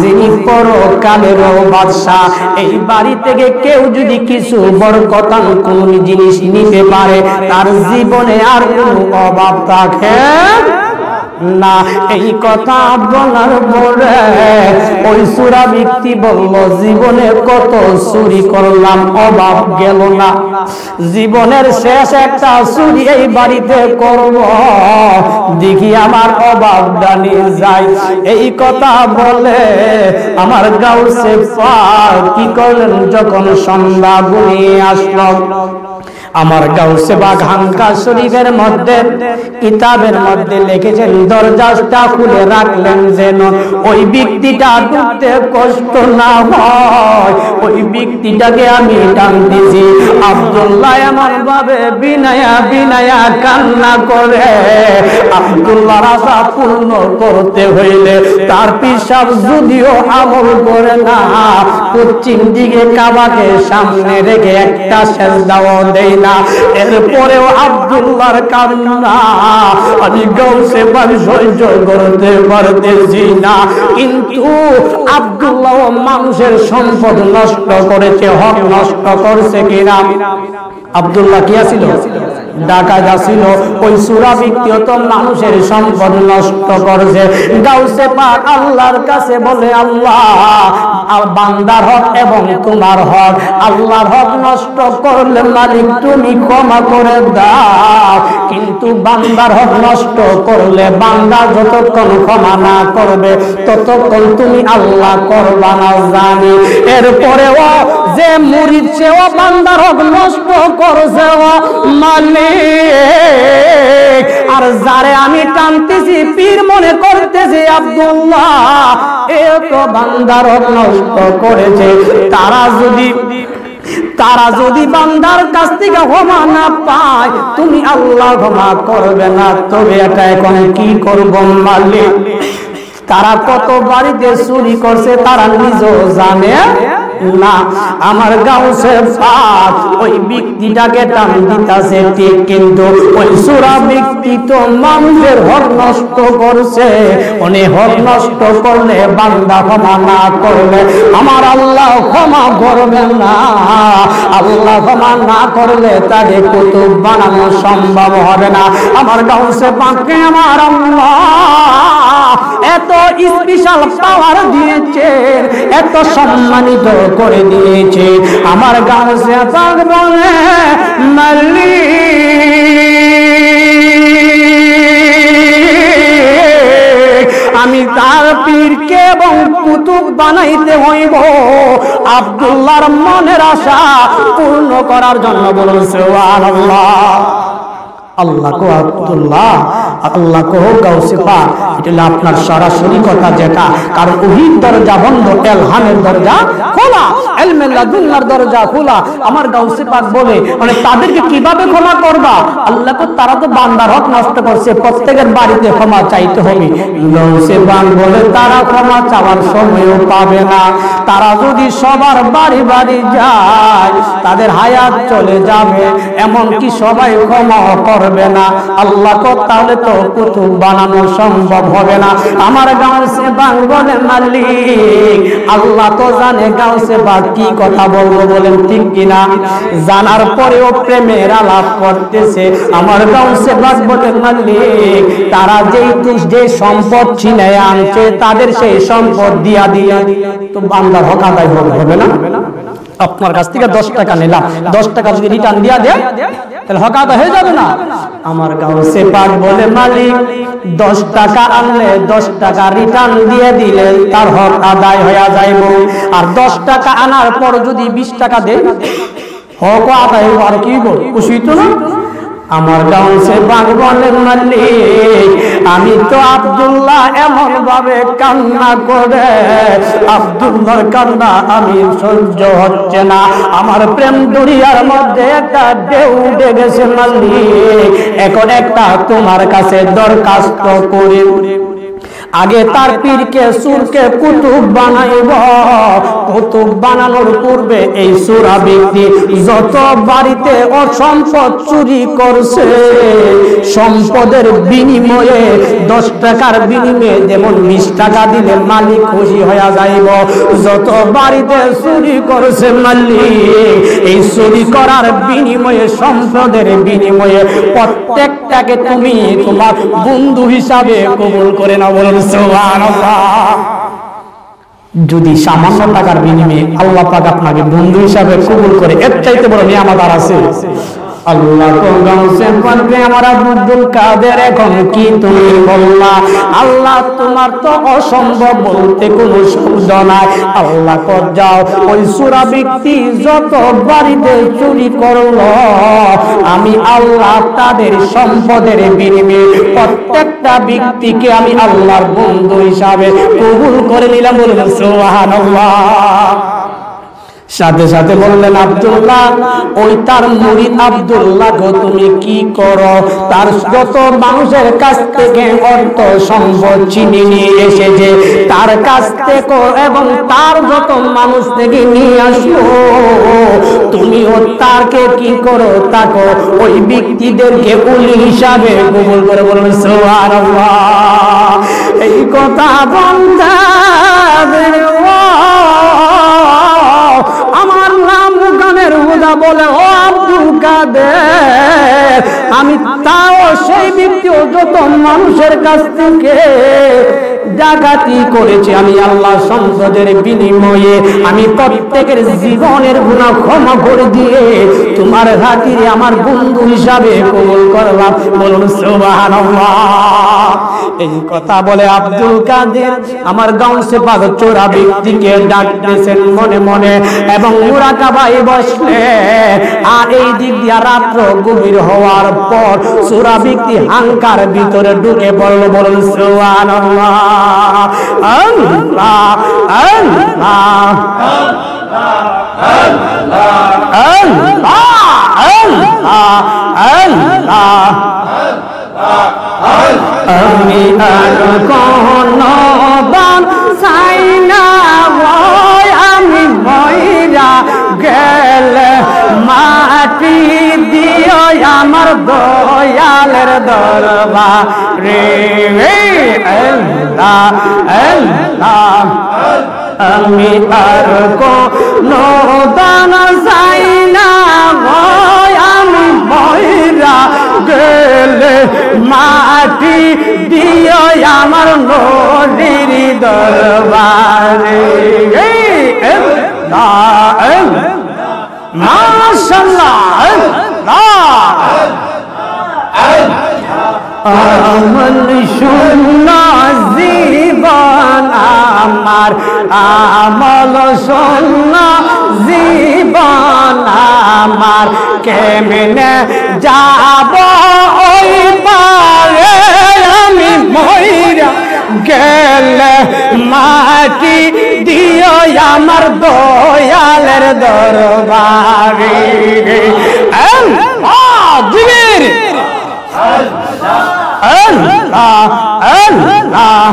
যিনি পরকালেরও বাদশাহ। এই বাড়ি থেকে কেউ যদি কিছু বরকতান কোন জিনিস নিতে পারে তার জীবনে আর কোনো অভাব থাকে না। এই কথা বলার পরে ওই চোরা ব্যক্তি বলল, জীবনে কত চুরি করলাম অভাব গেল না, জীবনের শেষ একটা চুরি এই বাড়িতে করব, দেখি আমার অভাব ডানি যায়। এই কথা বলে আমার গাউসে পাক কি করলেন, যখন সন্ধ্যা ঘনিয়ে আসলো আমার গাউসে পাক হানকা শরীফের মধ্যে কিতাবের মধ্যে লিখেছেন, দরজাটা খুলে রাখলেন যেন ওই ব্যক্তিটা ঢুকতে কষ্ট না হয়। ওই ব্যক্তিটাকে আমি টানতেছি, আব্দুল্লাহ এমন ভাবে বিনায়া বিনায়া কান্না করে। আব্দুল্লাহর আশা পূর্ণ করতে হইলে তার পিসাব যদিও আমল করে না, পশ্চিম দিকে কাবাকে সামনে রেখে একটা সেজদাও দেয় না, এরপরেও আব্দুল্লাহর কান্না আমি গাউসে পাক সহ্য করতে পারতেছি না। কিন্তু আব্দুল্লাহ মানুষের সম্পদ নষ্ট করেছে, হক নষ্ট করছে কিনা? আব্দুল্লাহ কি আছিল? ডাকাত ছিল। ওই চোরা ব্যক্তিও তো মানুষের সম্পদ নষ্ট করছে। গাউসে পাক আল্লাহর কাছে বলে, আল্লাহ বান্দার হক এবং তোমার হক, আল্লাহর হক নষ্ট করলে মালিক তুমি ক্ষমা করে দাও, কিন্তু বান্দার হক নষ্ট করলে বান্দা যতক্ষণ ক্ষমা না করবে ততক্ষণ তুমি আল্লাহ করবা না জানি। এরপরেও যে মুরিদ সেও বান্দার হক নষ্ট করছে মালিক, আর যারে আমি টানতেছি পীর মনে করতেছি আব্দুল্লাহ এ তো বান্দার হক নষ্ট করেছে। তারা যদি বান্দার কাছ থেকে ক্ষমা না পায় তুমি আল্লাহ ক্ষমা করবে না। তবে এটা এখন কি করব মালিক? তারা কত বাড়িতে চুরি করছে তারা নিজেও জানে না। আমার গাউসে পাক ওই ব্যক্তিটাকে টান দিতেছে ঠিক, কিন্তু ওই চোরা ব্যক্তি তো মানুষের হক নষ্ট করছে। উনি হক নষ্ট করলে বান্দা ক্ষমা না করলে আমার আল্লাহ ক্ষমা করবে না। আল্লাহ ক্ষমা না করলে তাকে কুতুব বানানো সম্ভব হবে না। আমার গাউসে পাককে আমার আল্লাহ এত স্পেশাল পাওয়ার দিয়েছে, এত সম্মানিত করে দিয়েছে। আমার গাউসে পাক বলে, মালিক আমি তার পীরকে এবং কুতুব বানাইতে হইব আব্দুল্লাহর মনের আশা পূর্ণ করার জন্য। বলুন সুবহানাল্লাহ। আল্লাহ কো আব্দুল্লাহ, আল্লাহ কো গাউসে পাক, এটা হলো আপনার সরাসরি কথা যেটা। কারণ ওহীর দরজা বন্ধ, ইলহামের দরজা খোলা, ইলমে লাদুন্নার দরজা খোলা। আমার গাউসে পাক বলে মানে তাদেরকে কিভাবে ক্ষমা করবা? আল্লাহ কো তারা তো বান্দার হক নষ্ট করছে, প্রত্যেকের বাড়িতে ক্ষমা চাইতে হবে। গাউসে পাক বলে তারা ক্ষমা চাওয়ার সময়ও পাবে না। তারা যদি সবার বাড়ি বাড়ি যায় তাদের হায়াত চলে যাবে, এমনকি সবাই ক্ষমা করবে না। আল্লাহ কো তাহলে তো কুতুব বানানো সম্ভব হবে না। আমার গাউসে পাক বলে, মালিক আল্লাহ তো জানে গাউসে পাক কি কথা বলবো, বলেন ঠিক কিনা? জানার পরেও প্রেমের আলাপ করতেছে। আমার গাউসে পাক বলে, মালিক তারা যে সম্পদ ছিনে আনছে তাদের সেই সম্পদ দিয়া তো বান্দার হক আদায় হবে না? আপনার কাছ থেকে 10 টাকা নিলাম, 10 টাকা যদি রিটার্ন দিয়া দেয় তাহলে হক আদায় হয়ে যাবে না? আমার গাউসে পাক বলে মালিক 10 টাকা আনলে 10 টাকা রিটার্ন দিয়ে দিলে তার হক আদায় হয়ে যাইব, আর 10 টাকা আনার পর যদি 20 টাকা দেয় হক আদায় আর কি বল খুশি তো না? আমার গাউসে পাক বলে মালিক আমি তো আব্দুল্লাহ এমন ভাবে কান্না করে, আব্দুল্লাহর কান্না আমি সহ্য হচ্ছে না, আমার প্রেম দরিয়ার মধ্যে একটা ঢেউ উঠে গেছে মালিক, এখন একটা তোমার কাছে দরখাস্ত করি, আগে তার পীরকে সুরকে কুতুব বানাইব, কুতুব বানানোর পূর্বে এই সূরা ব্যক্তি যত বাড়িতে অসম্পদ চুরি করছে সম্পদের বিনিময়ে 10 টাকার বিনিময়ে যেমন 20 টাকা দিলে মালিক খুশি হয়ে যাইব, যত বাড়িতে চুরি করছে মালিক এই চুরি করার বিনিময়ে সম্পদের বিনিময়ে প্রত্যেকটাকে তুমি তোমার বন্ধু হিসাবে কবুল করে নাও। বলুন সুবহানাল্লাহ। যদি সামান্য টাকার বিনিময়ে আল্লাহ পাক আপনাকে বন্ধু হিসাবে কবুল করে এর চাইতে বড় নিয়ামত আর আছে? আল্লাহ তো গাউসে পারবে আমার আব্দুল কাদের এখন কি তুমি বললা? আল্লাহ তোমার তো অসম্ভব বলতে কোনো শব্দ নাই। আল্লাহ কর যাও ওই সূরা ব্যক্তি যত বাড়িতে চুরি করলো আমি আল্লাহ তাদের সম্পদের বিনিময়ে প্রত্যেকটা ব্যক্তিকে আমি আল্লাহর বন্ধু হিসাবে কবুল করে নিলাম। বলুন সুবহানাল্লাহ। সাথে সাথে বললেন আব্দুল্লাহ ওই তার মুরিদ আব্দুল্লাহ গো তুমি কি করো? তার যত মানুষের কাছ থেকে অর্থ সম্পদ চিনি নিয়ে এসেছে তার কাছ থেকে এবং তার যত মানুষ থেকে নিয়ে আসো তুমিও তাকে কি করো? তাকে ওই ব্যক্তিদেরকে উলি হিসাবে কবুল করে। বলুন সুবহানাল্লাহ। এই কথা বলতে আমার নাম গানের হুদা বলে ও আব্দুল কাদের আমি তাও সেই ব্যক্তি যত মানুষের কাছ থেকে ডাকাতি করেছি আমি আল্লাহ সম্পদের বিনিময়ে আমি প্রত্যেকের জীবনের গুনাহ ক্ষমা করে দিয়ে তোমার খাতিরে আমার বন্ধু হিসাবে কবুল করলাম। বলুন সুবহানাল্লাহ। এই কথা বলে আব্দুল কাদের আমার গাউসে পাক চোরা ব্যক্তিকে ডাকতেছেন মনে মনে এবং মুরাকাবায় বসলে। আর এই দিক দিয়ে রাত্র গভীর হওয়ার পর চোরা ব্যক্তি হাঙ্কার ভিতরে ঢুকে পড়ল। বলুন সুবহানাল্লাহ। আল্লাহ আল্লাহ আল্লাহ আল্লাহ আল্লাহ। আমি আর কোনো বান চাই না আমি মইরা গেলে মাটি দিও আমার দয়ালের দরবারে। আল্লাহ আল্লাহ। আমি আর কোনো দান চাই না আমি মইরা গেলে মাটি দিও আমার নদীর দরবারে। মাশাআল্লাহ। আমল শূন্য জীবন আমার আমল শূন্য জীবন আমার কেমনে যাব ওই পারে আমি মইরা গেলে মাটি দিও আমার দয়ালের দরবারে। আল্লাহ আল্লাহ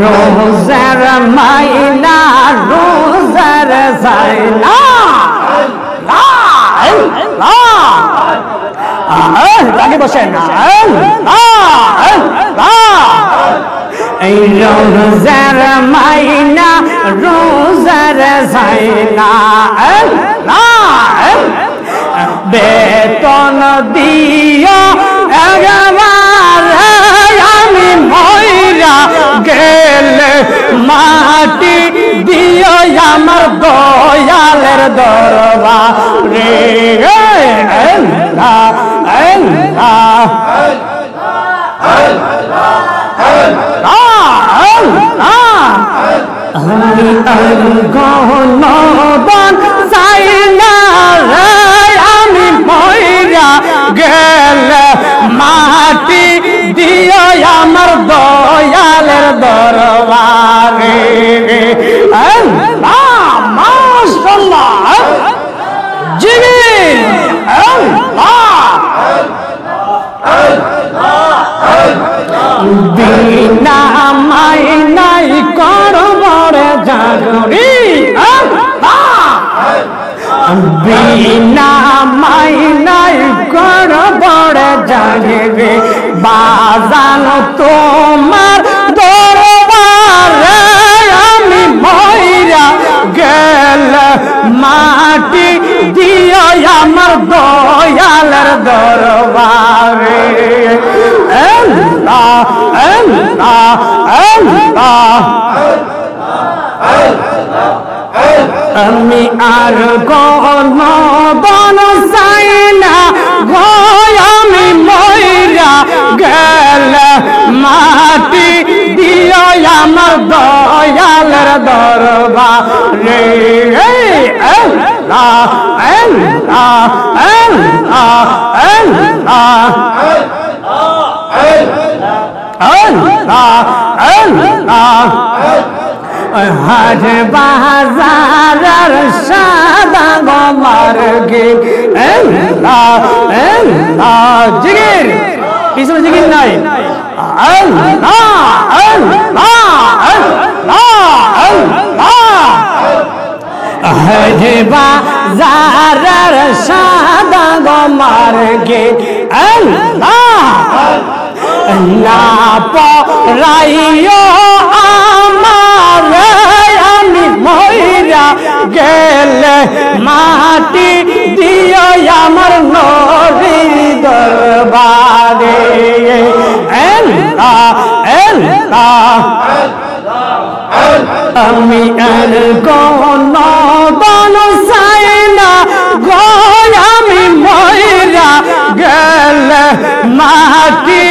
রোজার মাইনা রোজার জাইনা আগে বসেন এই রোজার মাইনা রোজার জাইনা বেতন দিও একবার আমি মইরা গেলে দয়ালের দরবারে আল্লাহ আল্লাহ আমি গহনবান চাই না রে আমি মইরা গেলে মাটি দিও আমার দয়ালের দরবারে আল্লাহ মাশাআল্লাহ জিবরিল বিনা মাইনাই করবরে জাগরি বিনা মাইনাই করবরে জাগবে বাজান তোমার দরবারে আমি মইরা গেলে মাটি দিও আমার দয়ালের দরবারে আল্লাহ আল্লাহ আল্লাহ আমি আর গহনবান চাই না গো আমি মইরা গেলে মাটি দিও আমার দয়ালের দরবারে আল্লাহ আল্লাহ আল্লাহ আল্লাহ আল্লাহ আল্লাহ হাট বাজার সাদা গমার গে আল্লাহ আল্লাহ জিকির পিছনে জিকির নাই আল্লাহ আল্লাহ আল্লাহ আল্লাহ হাট বাজার সাদা গমার গে আল্লাহ না পরাইও আমার আমি মইরা গেলে মাটি দিও আমার নবীর দরবারে আল্লাহ আল্লাহ আমি আর গহনবান চাই না গো আমি মইরা গেলে মাটি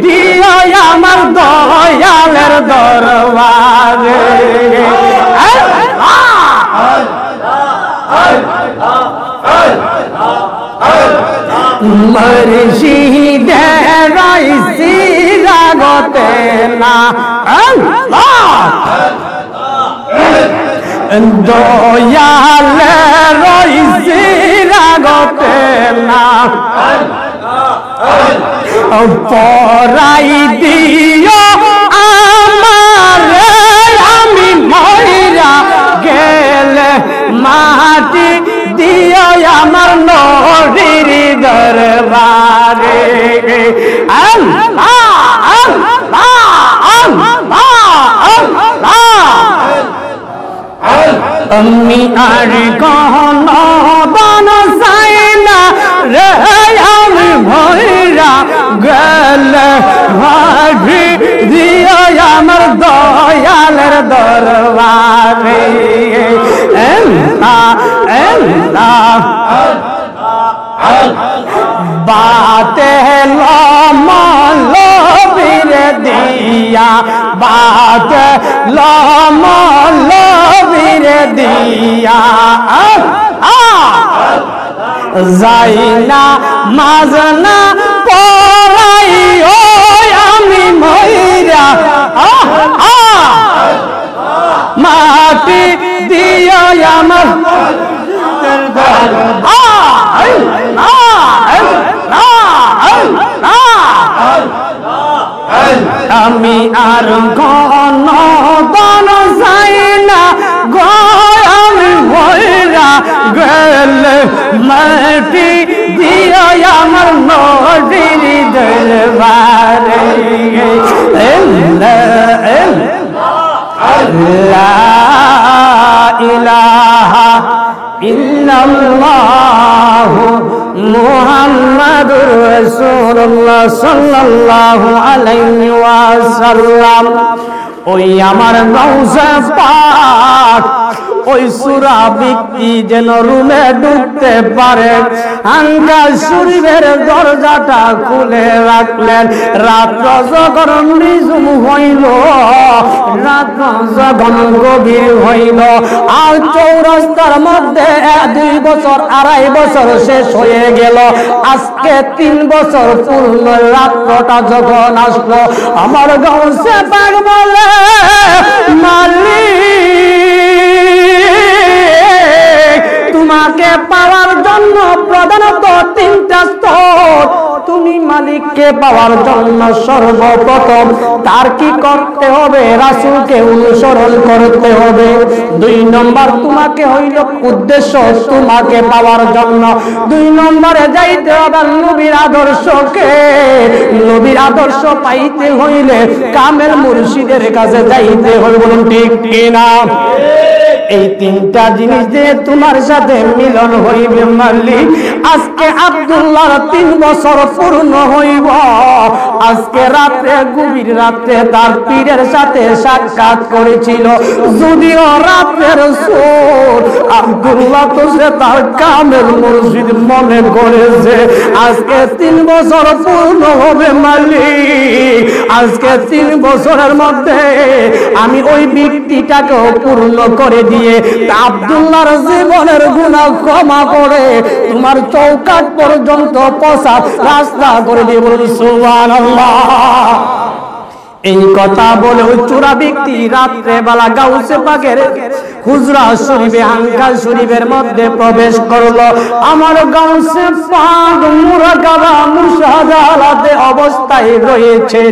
দিও আমার দয়ালের দরবারে মুর্শিদের সিরাগতে না দয়ালের সিরাগতে না পরাই দিও আমার আমি মইরা গেলে মাটি দিও আমার নবীর দরবারে আল্লাহ আল্লাহ আল্লাহ আমি আর গহনবান চাই না রে আমি মইরা গেলে মাটি দিও আমার দয়ালের দরবারে আল্লাহ আল্লাহ बाते लबीर दिया बात लबीर दिया जाइना माजना पराई ओ आमी मइरा माटी दिया आमार আমি আর গহনবান চাই না গো আমি মইরা গেলে মাটি দিও আমার নবীর দরবারে লা ইলাহা ইল্লাল্লাহ মুহাম্মাদুর রাসূলুল্লাহ সাল্লাল্লাহু আলাইহি ওয়াসাল্লাম ওই আমার গাউসে পাক ওই সূরা ব্যক্তি যেন রুমে ঢুকতে পারে আঙ্গা শরীফের দরজাটা খুলে রাখলেন। রাত্র যখন নিঝুম হইল, রাত্র যখন গভীর হইল, আর চৌরাস্তার মধ্যে 2 বছর 2.5 বছর শেষ হয়ে গেল, আজকে 3 বছর পূর্ণ রাত্রটা যখন আসলো, আমার গাউসে পাক বলে মালিক তোমাকে পাওয়ার জন্য প্রধানত 3টা স্তর। তুমি মালিককে পাওয়ার জন্য সর্বপ্রথম তার কি করতে হবে? রাসূলকে অনুসরণ করতে হবে। 2 নম্বর তোমাকে হইল উদ্দেশ্য তোমাকে পাওয়ার জন্য 2 নম্বরে যাইতে হবে নবীর আদর্শকে। নবীর আদর্শ পাইতে হইলে কামেল মুর্শিদের কাছে যাইতে হবে। বলুন ঠিক কিনা? এই 3টা জিনিস দিয়ে তোমার সাথে মিলন হইবে মালিক। আজকে আব্দুল্লাহর 3 বছর পূর্ণ হইব। আজকে রাতে গভীর রাতে তার পীরের সাথে সাক্ষাৎ করেছিল, যদিও রাতের সোর আব্দুল্লাহ তো সে তার কামেল মুর্শিদ মনে করেছে। আজকে 3 বছর পূর্ণ হবে মালিক। আজকে 3 বছরের মধ্যে আমি ওই ব্যক্তিটাকেও পূর্ণ করে দিয়ে আব্দুল্লাহর জীবনের গুনাহ ক্ষমা করে তোমার চৌকাঠ পর্যন্ত পৌঁছার রাস্তা করে দিয়ে বলুন সুবহানাল্লাহ। এই কথা বলে ওই চোরা ব্যক্তি রাত্রে বেলা গাউসে পাকের হুজরা শরীফে আঙ্কাল শরীফের মধ্যে প্রবেশ করলো। আমার গাউসে পাক মুরাকাবা মুশাহাদাতে অবস্থায় রয়েছে।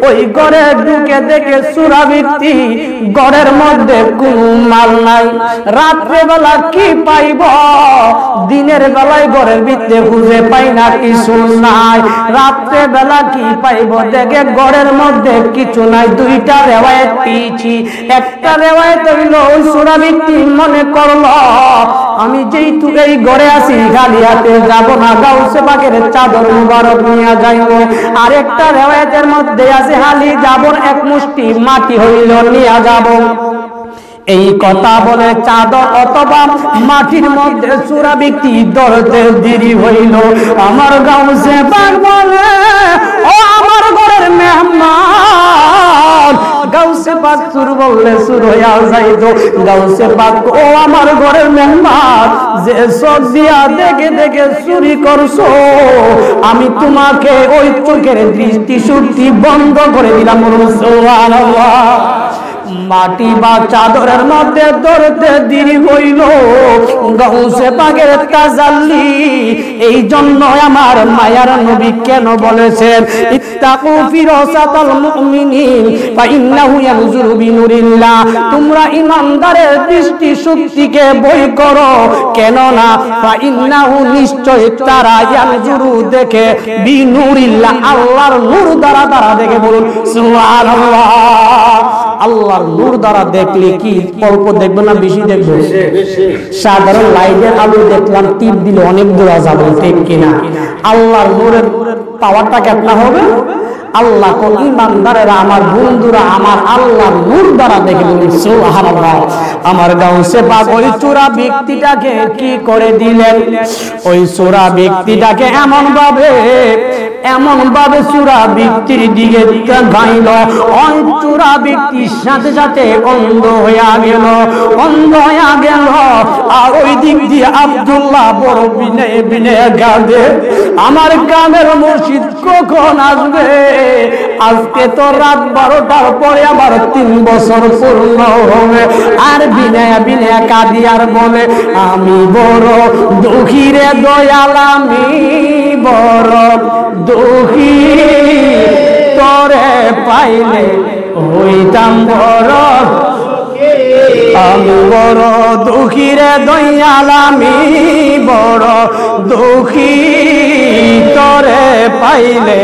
ওই ঘরে ঢুকে দেখে চোরা ব্যক্তি ঘরের মধ্যে কোনো মাল নাই। রাত্রে বেলা কি পাইব? দিনের বেলায় ঘরের ভিতরে খুঁজে পাই না, কিছু নাই। রাত্রে বেলা কি পাইব? দেখে ঘরের মধ্যে কিছু নাই। 2টা রিওয়ায়াত পেয়েছি। একটা রিওয়ায়াত হইল ওই চোরা ব্যক্তি মনে করলো আমি যেহেতু এই ঘরে আছি খালি হাতে যাব না, গাউসে পাকের চাদর মুবারক নিয়ে যাইব। আরেকটা রিওয়ায়াতের মধ্যে আছে হালি যাব, 1 মুষ্টি মাটি হইল নিয়ে যাব। এই কথা বলে চাদর অথবা মাটির মধ্যে চোরা ব্যক্তি দৌড়তে দেরি হইল। আমার গাউসে পাক বলে ও আমার ঘরের মেহমান। গাউসে পাক সুর বললে সুর হইয়া যাইতো। গাউসে পাক ও আমার ঘরের মেহমান, যে চোখ দিয়া দেখে দেখে চুরি করছো, আমি তোমাকে ওই চোখের দৃষ্টি শক্তি বন্ধ করে দিলাম। সুবহানাল্লাহ। মাটি বা চাদরের মধ্যে ধরতে দেরি হইল। গাউসে পাকের তাজাল্লি। এই জন্য আমার মায়ার নবী কেন বলেছেন ইত্তাকু ফিরাসাতাল মুমিনিন ফা ইন্নাহু ইয়ানজুরু বিনুরিল্লাহ। তোমরা ঈমানদারের দৃষ্টি শক্তিকে ভয় করো, কেন না ফা ইন্নাহু নিশ্চয় তারা ইয়ানজুরু দেখে বিনুরিল্লাহ আল্লাহর নূর দ্বারা তারা দেখে। বলুন সুবহানাল্লাহ। আল্লাহর নূর দ্বারা দেখলে কি অল্প দেখবে না বেশি দেখবে? সাধারণ লাইটের আলো দেখলাম টিপ দিলে অনেক দূর যাবে, ঠিক কিনা? আল্লাহর নূরের পাওয়ারটা কেমন হবে? আল্লাহ কোন ইমানদারেরা আমার বন্ধুরা আমার আল্লাহর নূর দ্বারা দেখে। বলি সুবহানাল্লাহ। আমার গাউসে পাক ওই চোরা ব্যক্তিটাকে কি করে দিলেন? ওই চোরা ব্যক্তিটাকে এমন ভাবে চোরা ব্যক্তির দিকে গাইল, ওই চোরা ব্যক্তির সাথে সাথে অন্ধ হইয়া গেল। আর ওই দিক দিয়ে আব্দুল্লাহ বড় বিনয়ে বিনয়ে গাবে, আমার কামের মুর্শিদ কখন আসবে? আজকে তো রাত 12টার পরে আবার 3 বছর পূর্ণ হবে। আর বিনয়া বিনয়া কাঁদি আর বলে আমি বড় দুঃখী রে দয়াল, আমি বড় দুঃখী, তোরে পাইলে হইতাম বড়। আমি বড় দুঃখী রে দয়াল, আমি বড় দুঃখী, তোরে পাইলে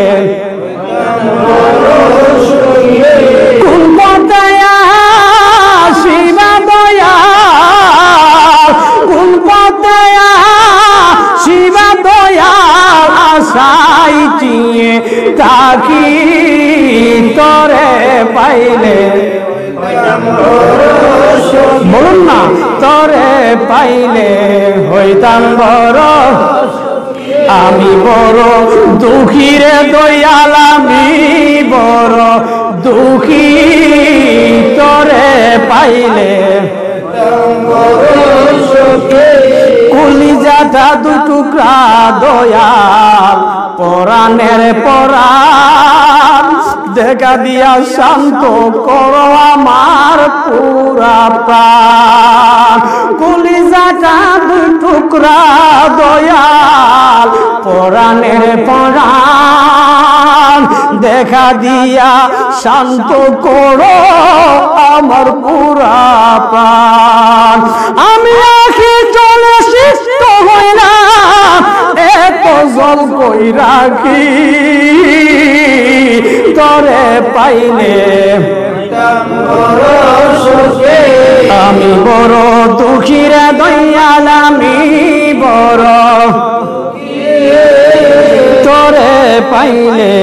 কোন পথে আসিবা দয়াল, কোন পথে আসিবা দয়াল, আশাই চিয়ে থাকি তোরে পাইলে বলুন না, তরে পাইলে হইতাম বড়, আমি বড় দুঃখী রে দয়াল, আমি বড় দুঃখী, তরে পাইলে কলিজাটা দু টুকরা দয়াল, পরাণের পরাণ, দেখা দিয়া শান্ত করো আমার পুরা প্রাণ। কলিজাটা দু টুকরা দয়াল, পরাণের পরাণ, দেখা দিয়া শান্ত করো আমার পুরা প্রাণ। আমি আখি জলে শিষ্ট হইলাম, এত জল কই রাখি, তরে পাইলে আমি বড় দুঃখী রে দয়াল, আমি বড়, তরে পাইলে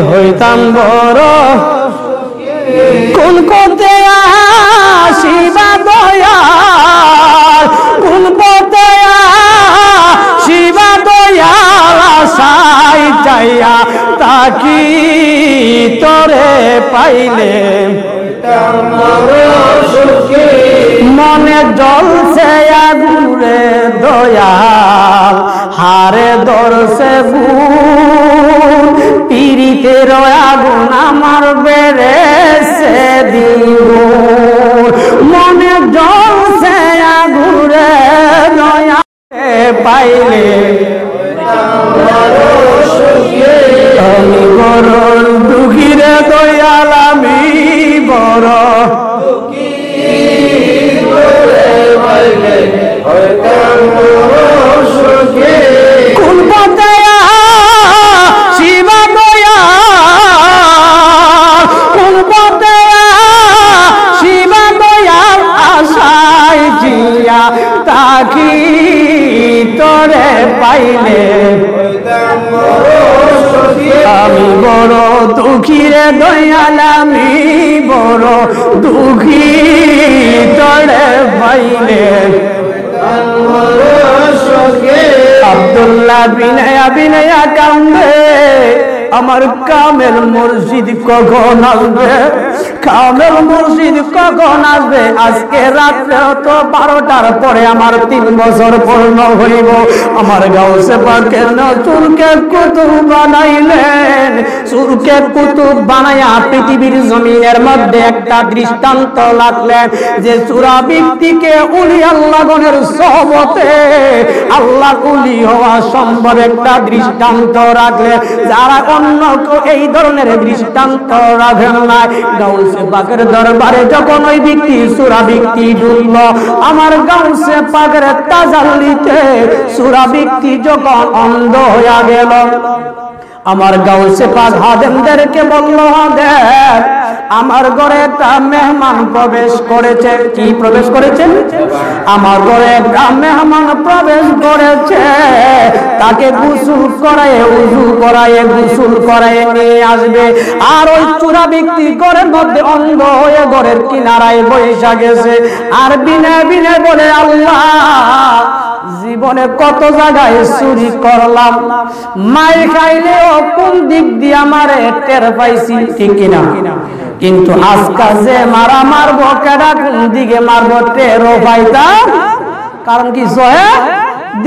হইতাম বড়। কোন পথে আসিবা দয়াল, কোন পথে আসিবা দয়াল, আশাই চাইয়া তাকি, তরে পাইলে মনে জলছে আগুরে দয়াল, হারে ধরছে গুণ, পীড়িতের আগুন আমার বেড়েছে দ্বিগুণ। মনে জলছে আগুরে দয়াল, পাইলে আমি বড় দুঃখী রে দয়াল, আমি বড় কোন পথে শিবা দয়াল, কোন পথে শিবা দয়াল, আশাই জিয়া তাকি, তরে পাইলে আমি বড় দুঃখী রে দয়াল, আমি বড় দুঃখী, তরে পাইলে আব্দুল্লাহ বিনয়া বিনয়া কান্দে, আমার কামেল মুর্শিদ কখন আসবে, কামেল মুর্শিদ কখন আসবে। আজকে রাত্রে তো 12টার পরে আমার 3 বছর পূর্ণ হইব। আমার গাউসে পাকের চুরকে কুতুব বানাইলেন, চুরকে কুতুব বানাইয়া পৃথিবীর জমিনের মধ্যে একটা দৃষ্টান্ত রাখলেন, যে চূড়া ব্যক্তিকে উলি আল্লাহগণের সহবতে আল্লাহ উলি হওয়া সম্ভব একটা দৃষ্টান্ত রাখলেন। যারা অন্য এই ধরনের দৃষ্টান্ত রাখেন না, গাউসে পাকের দরবারে যখন ওই ব্যক্তি সূরা ব্যক্তি ঢুকল, আমার গাউসে পাকের তাজাল্লিতে সূরা ব্যক্তি যখন অন্ধ হয়ে গেল, আমার গাউসে পাক হাদেমদেরকে বলল, হাদেম আমার ঘরে একটা মেহমান প্রবেশ করেছে। কি প্রবেশ করেছেন? আমার ঘরে একটা মেহমান প্রবেশ করেছে, তাকে গোসল করায় উযু করায় গোসল করায় নিয়ে আসবে। আর ওই চূড়া ব্যক্তি ঘরের মধ্যে অন্ধ হয়ে ঘরের কিনারায় বসে গেছে, আর বিনে বিনে বলে, আল্লাহ জীবনে কত জায়গায় চুরি করলাম, মায়ের খাইলেও কোন দিক দিয়ে আমারে টের পাইছি, ঠিক কিনা? কিন্তু আজকা যে মারা মারবো, কেডা কোন দিকে মারবো টেরও পাইতাম। কারণ কি সহে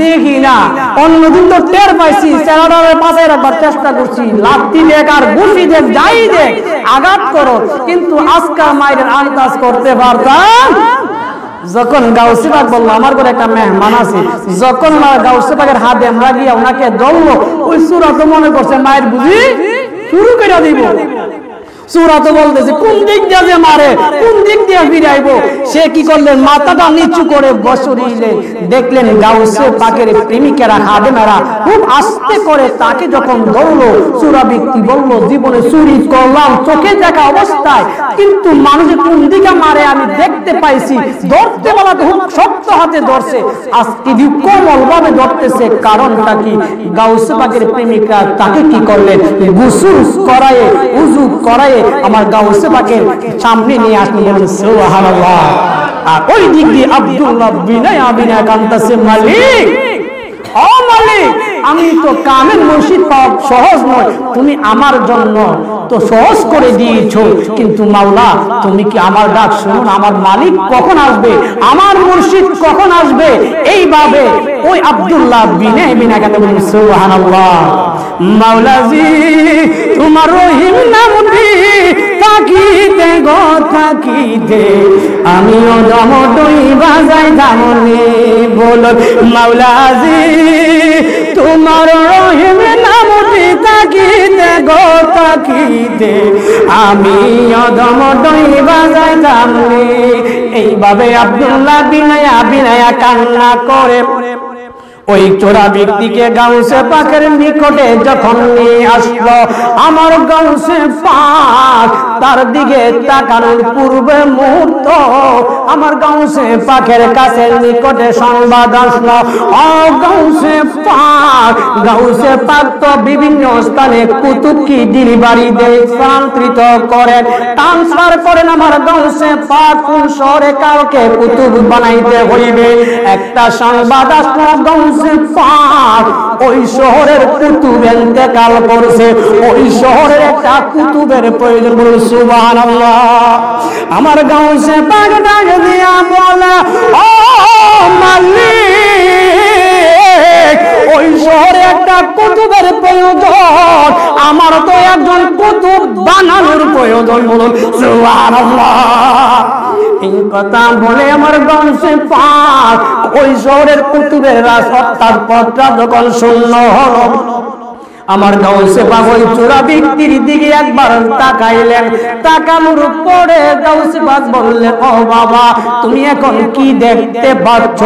দেখি না, অন্যদিন তো টের পাইছি, চেহারারে পাশে রাখবার চেষ্টা করছি, লাঠি দেখ আর ঘুষি দেখ, যাই দেখ আঘাত করো, কিন্তু আজকাল মায়ের আন্দাজ করতে পারতাম। যখন গাউসে পাক বলল আমার ঘরে একটা মেহমান আছে, যখন গাউসে পাকের হাতে আমরা গিয়ে ওনাকে ধরলো, ওই সূরা তো মনে করছে মায়ের বুঝি শুরু করে দিব। সূরা তো বলতেছে কোন দিক দিয়ে মারে, কোন দিক দিয়ে ফিরাইবো। সে কি করলেন, মাথাটা নিচু করে বসরিলেন। দেখলেন গাউসে পাকের প্রেমিকেরা হাদেমেরা খুব আস্তে করে তাকে যখন ধরলো, সূরা ব্যক্তি বলল, জীবনে চুরি করলাম চোখে দেখা অবস্থায়, কিন্তু মানুষের কোন দিকে মারে আমি দেখতে পাইছি। ধরতে বলাতে খুব শক্ত হাতে ধরছে, আজকে কোমল ভাবে ধরতেছে। কারণটা কি? গাউসে পাকের প্রেমিকরা তাকে কি করলেন, গোসল করায় উযু করায় পড়ায় আমার গাউসে পাকের সামনে নিয়ে আসলেন, বলেন সুবহানাল্লাহ। আর ওই দিক দিয়ে আব্দুল্লাহ বিনয়া বিনয়া কান্তাছে, মালিক ও মালিক, আমি তো কামের মুর্শিদ পাওয়া সহজ নয়, তুমি আমার জন্য তো সহজ করে দিয়েছো, কিন্তু মাওলা তুমি কি আমার ডাক শুনো না? আমার মালিক কখন আসবে, আমার মুর্শিদ কখন আসবে? এইভাবে ওই আব্দুল্লাহ বিনয় বিনা কেন বলেন সুবহানাল্লাহ। মাওলাজি তোমার রহিম নামটি থাকিতে গো থাকিতে আমিও দমটই বাজাই দামনে, বল মাওলাজি তোমার রহিম নামটি থাকিতে গো থাকিতে আমিও দমটই বাজাই দামনে। এইভাবে আব্দুল্লাহ বিনয়া বিনয়া কান্না করে ওই চোরা ব্যক্তিকে গাউসে পাকের নিকটে যখন নিয়ে আসলো, আমার গাউসে পাক তার দিকে তাকানোর পূর্বে মুহূর্ত আমার গাউসে পাকের কাছে নিকটে সংবাদ আসলো, ও গাউসে পাক তো বিভিন্ন স্থানে কুতুব কি ডেলিভারি দেয়, স্থানান্তরিত করেন, ট্রান্সফার করেন। আমার গাউসে পাক কোন শহরে কাউকে কুতুব বানাইতে হইবে, একটা সংবাদ আসলো গাউসে পাক ওই শহরের কুতুব ইন্তেকাল করছে, ওই শহরের একটা কুতুবের প্রয়োজন। বলুন সুবহানাল্লাহ। আমার গাউসে পাক ডাক দিয়া বলে, ও মালিক ওই শহরে একটা কুতুবের প্রয়োজন, আমার তো একজন কুতুব বানানোর প্রয়োজন। বলুন সুবহানাল্লাহ। এই কথা বলে আমার গাউসে পাক ওই শহরের কুতুবের রাস্তার পথটা যখন শূন্য হলো, আমার গাউসে পাক ওই চোরা ব্যক্তির দিকে একবার তাকাইলেন, তাকানোর পরে গাউসে পাক বললেন, ও বাবা তুমি এখন কি দেখতে পাচ্ছ?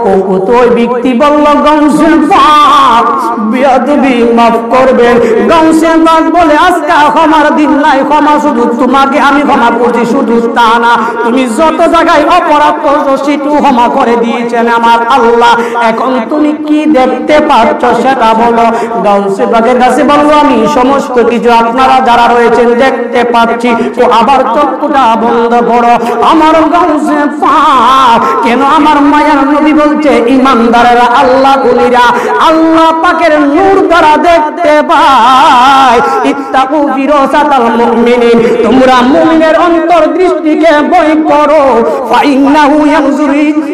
ও তো ওই ব্যক্তি বলল, গাউসে পাক বেয়াদবি মাফ করবেন। গাউসে পাক বলে, আজকে ক্ষমার দিন নাই, ক্ষমা শুধু তোমাকে আমি ক্ষমা করছি, শুধু তা না তুমি যত জায়গায় অপরাধ করছো সেটু ক্ষমা করে দিয়েছেন আমার আল্লাহ। এখন তুমি কি দেখতে পাচ্ছ সেটা বলো। গাউসে পাক কাছে বলবো, আমি সমস্ত কিছু আপনারা যারা রয়েছেন দেখতে পাচ্ছি। তো আবার চক্ষুটা বন্ধ করো। আমার গাউসে পাক কেন আমার মায়ার নবী বলছে, ইমানদারেরা আল্লাহ গুলিরা আল্লাহ পাকের নূর দ্বারা দেখতে পায়। ইত্তাকু ফিরাসাতাল মুমিনিন, তোমরা মুমিনের অন্তর্দৃষ্টিকে ভয় করো। ফাইন্নাহু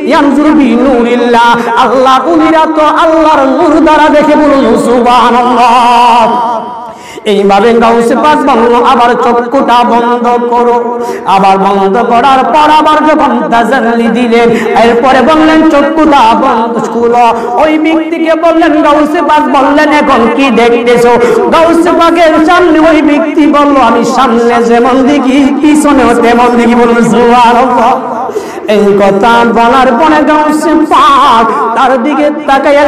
ইয়ানজুরু বিনূরিল্লাহ, আল্লাহ গুলিরা তো আল্লাহর নূর দ্বারা দেখে। বলুন সুবহানাল্লাহ। এইভাবে গাউসে পাক বলল, আবার চক্ষুটা বন্ধ করো। আবার বন্ধ করার পর আবার যখন তাজাল্লি দিলেন, এরপরে বললেন চক্ষুটা বন্ধ করো। ওই ব্যক্তিকে বললেন, গাউসে পাক বললেন, এখন কি দেখতেছো? গাউসে পাকের সামনে ওই ব্যক্তি বলল, আমি সামনে যেমন দেখি পিছনেও তেমন দেখি। বলুন সুবহানাল্লাহ। এই কথা বলার পরে গাউসে পাক তার দিকে তাকায়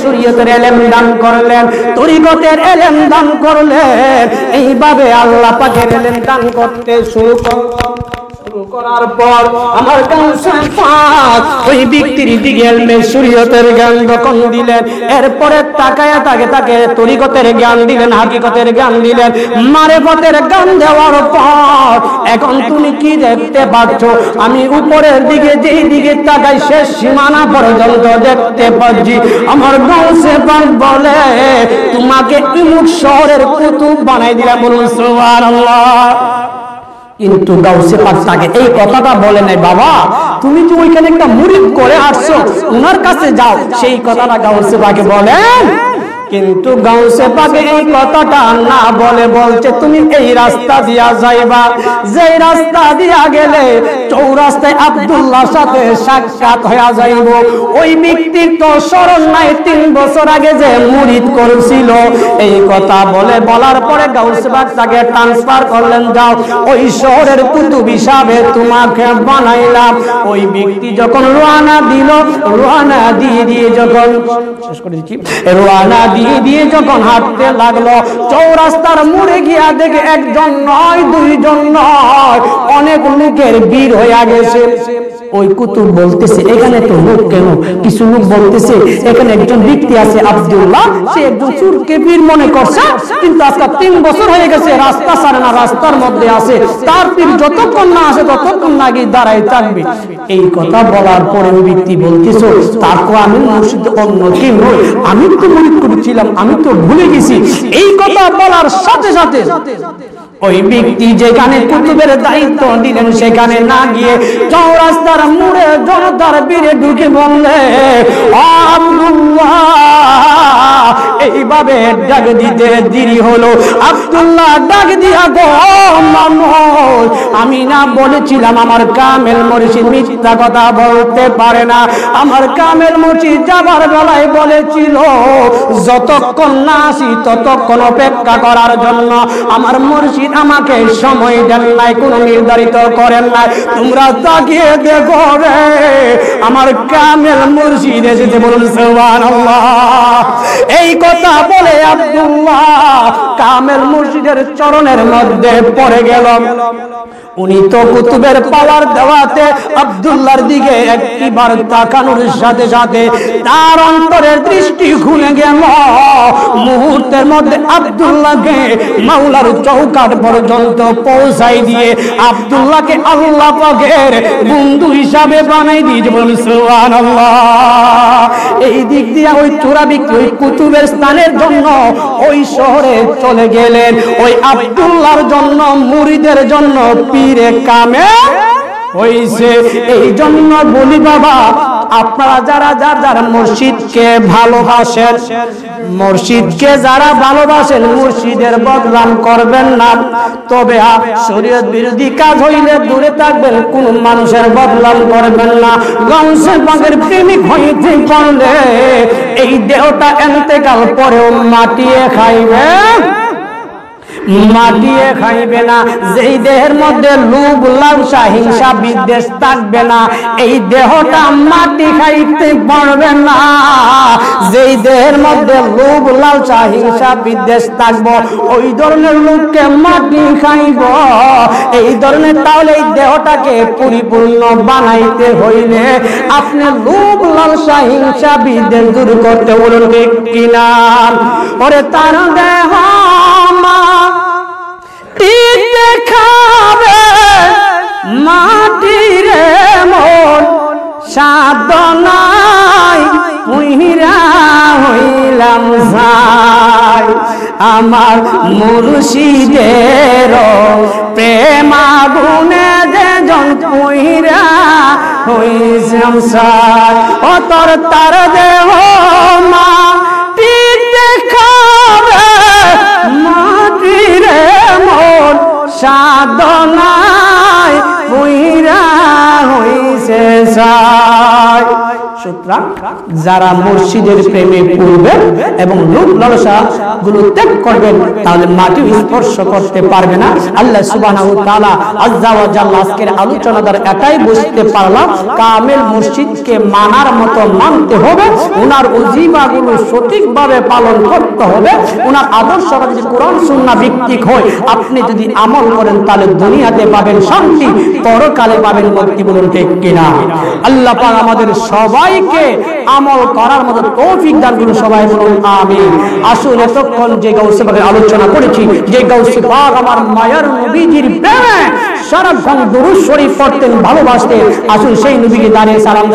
শরীয়তের ইলম দান করলেন, তরিকতের ইলম দান করলেন। এইভাবে আল্লাহ পাকের ইলম দান করতে শুরু করার পর আমার গাউসে পাক ওই ব্যক্তির দিকে ইলমে শরীয়তের জ্ঞান যখন দিলেন, এরপরে তাকায় তাকে তরিকতের জ্ঞান দিলেন, হাকিকতের জ্ঞান দিলেন, মারিফতের জ্ঞান দেওয়ার পর এখন তুমি কি দেখতে পাচ্ছ? আমি উপরের দিকে যেই দিকে তাকাই শেষ সীমানা পর্যন্ত দেখতে পাচ্ছি। আমার গাউসে পাক বলে, তোমাকে ইমুক শহরের কুতুব বানাই দিলাম। বলুন সুবহানাল্লাহ। কিন্তু গাউসে পাক তাকে এই কথাটা বলে নাই, বাবা তুমি যে ওইখানে একটা মুরিদ করে আসছো, ওনার কাছে যাও, সেই কথাটা গাউসে পাকে বলেন। কিন্তু গাউসে পাকে এই কথাটা না বলে বলছে, তুমি এই রাস্তা দিয়া যাইবা, যেই রাস্তা দিয়া গেলে চৌরাস্তায় আব্দুল্লাহর সাথে সাক্ষাৎ হয়ে যাইব। ওই ব্যক্তির তো স্মরণ নাই 3 বছর আগে যে মুরিদ করেছিল। এই কথা বলার পরে গাউসে পাক তাকে ট্রান্সফার করলেন, যাও ওই শহরের কুতুব হিসাবে তোমাকে বানাইলাম। ওই ব্যক্তি যখন রওনা দিল, রওনা দিয়ে যখন শেষ করে দিচ্ছি, রওনা দিয়ে যখন হাঁটতে লাগলো, চৌরাস্তার মোড়ে গিয়া দেখে একজন নয়, দুইজন নয়, অনেক লোকের ভিড় হয়ে গেছে। ওই কুতুব বলতেছে এখানে তো লোক কেন? কিছু লোক বলতেছে এখানে একজন ব্যক্তি আছে আব্দুল্লাহ, সে একজন চোরকে পীর মনে করছে, কিন্তু আজকে 3 বছর হয়ে গেছে রাস্তা ছাড়ে না, রাস্তার মধ্যে আছে, তার পীর যতক্ষণ না আসে ততক্ষণ না গিয়ে দাঁড়ায় থাকবে। এই কথা বলার পরে ওই ব্যক্তি বলতেছে তারপর আমি মুর্শিদ অন্য কেউ নই, আমি তো মুরিদ করেছিলাম, আমি তো ভুলে গেছি। এই কথা বলার সাথে সাথে ওই ব্যক্তি যেখানে কুতুবের দায়িত্ব দিলেন সেখানে না গিয়ে চৌরাস্তার মোড়ে জনতার ভিড়ে ঢুকে বললে আব্দুল্লাহ, এইভাবে ডাক দিতে দেরি হলো। আব্দুল্লাহ ডাক দিয়া গো মানুষ, আমি না বলেছিলাম আমার কামেল মুর্শিদ মিথ্যা কথা বলতে পারে না। আমার কামেল মুর্শিদ যাবার বেলায় বলেছিল যতক্ষণ না আসি ততক্ষণ অপেক্ষা করার জন্য। আমার মুর্শিদ আমাকে সময় দেন নাই, কোনো নির্ধারিত করেন নাই। তোমরা তাকিয়ে দেখো রে, আমার কামেল মুর্শিদ এসেছে, বলুন সুবহানাল্লাহ। এই কথা বলে আব্দুল্লাহ কামেল মুর্শিদের চরণের মধ্যে পড়ে গেল। উনি তো কুতুবের পাওয়ার দেওয়াতে আব্দুল্লাহর দিকে একটিবার তাকানোর সাথে সাথে তার অন্তরের দৃষ্টি খুলে গেল। মুহূর্তের মধ্যে আব্দুল্লাহকে মাওলার চৌকাঠ পর্যন্ত পৌঁছাই দিয়ে আব্দুল্লাহকে আল্লাহ পাকের বন্ধু হিসাবে বানাই দিয়েছে, বলুন সুবহানাল্লাহ। এই দিক দিয়ে ওই চোরা ব্যক্তি ওই কুতুবের স্থানের জন্য ওই শহরে চলে গেলেন। ওই আব্দুল্লাহর জন্য, মুরিদের জন্য পীরে কামে হইছে। এই জন্য বলি বাবা, আপনারা যারা যার মুর্শিদকে ভালোবাসেন, মুর্শিদকে যারা ভালোবাসেন মুর্শিদের বদনাম করবেন না। তবে শরীয়ত বিরোধী কাজ হইলে দূরে থাকবেন, কোন মানুষের বদনাম করবেন না। গাউসে পাকের প্রেমিক হইতে পারলে এই দেহটা ইন্তেকাল পরেও মাটিয়ে খাইবে, মাটিয়ে খাইবে না। যেই দেহের মধ্যে লোভ লালসা হিংসা বিদ্বেষ থাকবে না, এই দেহটা মাটি খাইতে পারবে না। যেই দেহের মধ্যে লোভ লালসা হিংসা বিদ্বেষ থাকবে, ওই ধরনের লোককে মাটি খাইব। এই ধরনের, তাহলে এই দেহটাকে পরিপূর্ণ বানাইতে হইলে আপনি লোভ লালসা হিংসা বিদ্বেষ দূর করতে বলুন ঠিক কিনা? ওরে তার দেহ খাবে মাটিরে মন সাধনাই পুইরা হইলাম যাই। আমার মুর্শিদের প্রেম আগুনে যেজন পুইরা হইলাম যাই। ও তোর তার দেহ মাটি দেখাবে মাটিরে মন সাধনায় পুইরা হইছে যাই। সুতরাং যারা মুর্শিদের প্রেমে পড়বেন এবং লোভ লালসা গুলো ত্যাগ করবেন, তাহলে মাটি স্পর্শ করতে পারবে না। আল্লাহ সুবহানাহু ওয়া তাআলা আযজা ওয়া জাল্লা আজকের আলোচনা দ্বারা এটাই বুঝতে পারলাম, কামেল মুর্শিদকে মানার মতো মানতে হবে, ওনার ওজিফাগুলো সঠিকভাবে পালন করতে হবে, ওনার আদর্শ যদি কোরআন সুন্নাহ ভিত্তিক হয়, আপনি যদি আমল করেন তাহলে দুনিয়াতে পাবেন শান্তি, পরকালে পাবেন মুক্তি, বলুন ঠিক কিনা? আল্লাহ পাক আমাদের সবাইকে আমল করার মতো তৌফিক দান করুন, সবাই বলুন আমিন। আসুন এতক্ষণ যে গাউসে পাকের আলোচনা করেছি, যে গাউসে পাক আমার মায়ার নবীজির প্রেমে সারাক্ষণ দুরূদ শরীফ পড়তেন, ভালোবাসতেন, আসুন সেই নবীকে দাঁড়িয়ে সালাম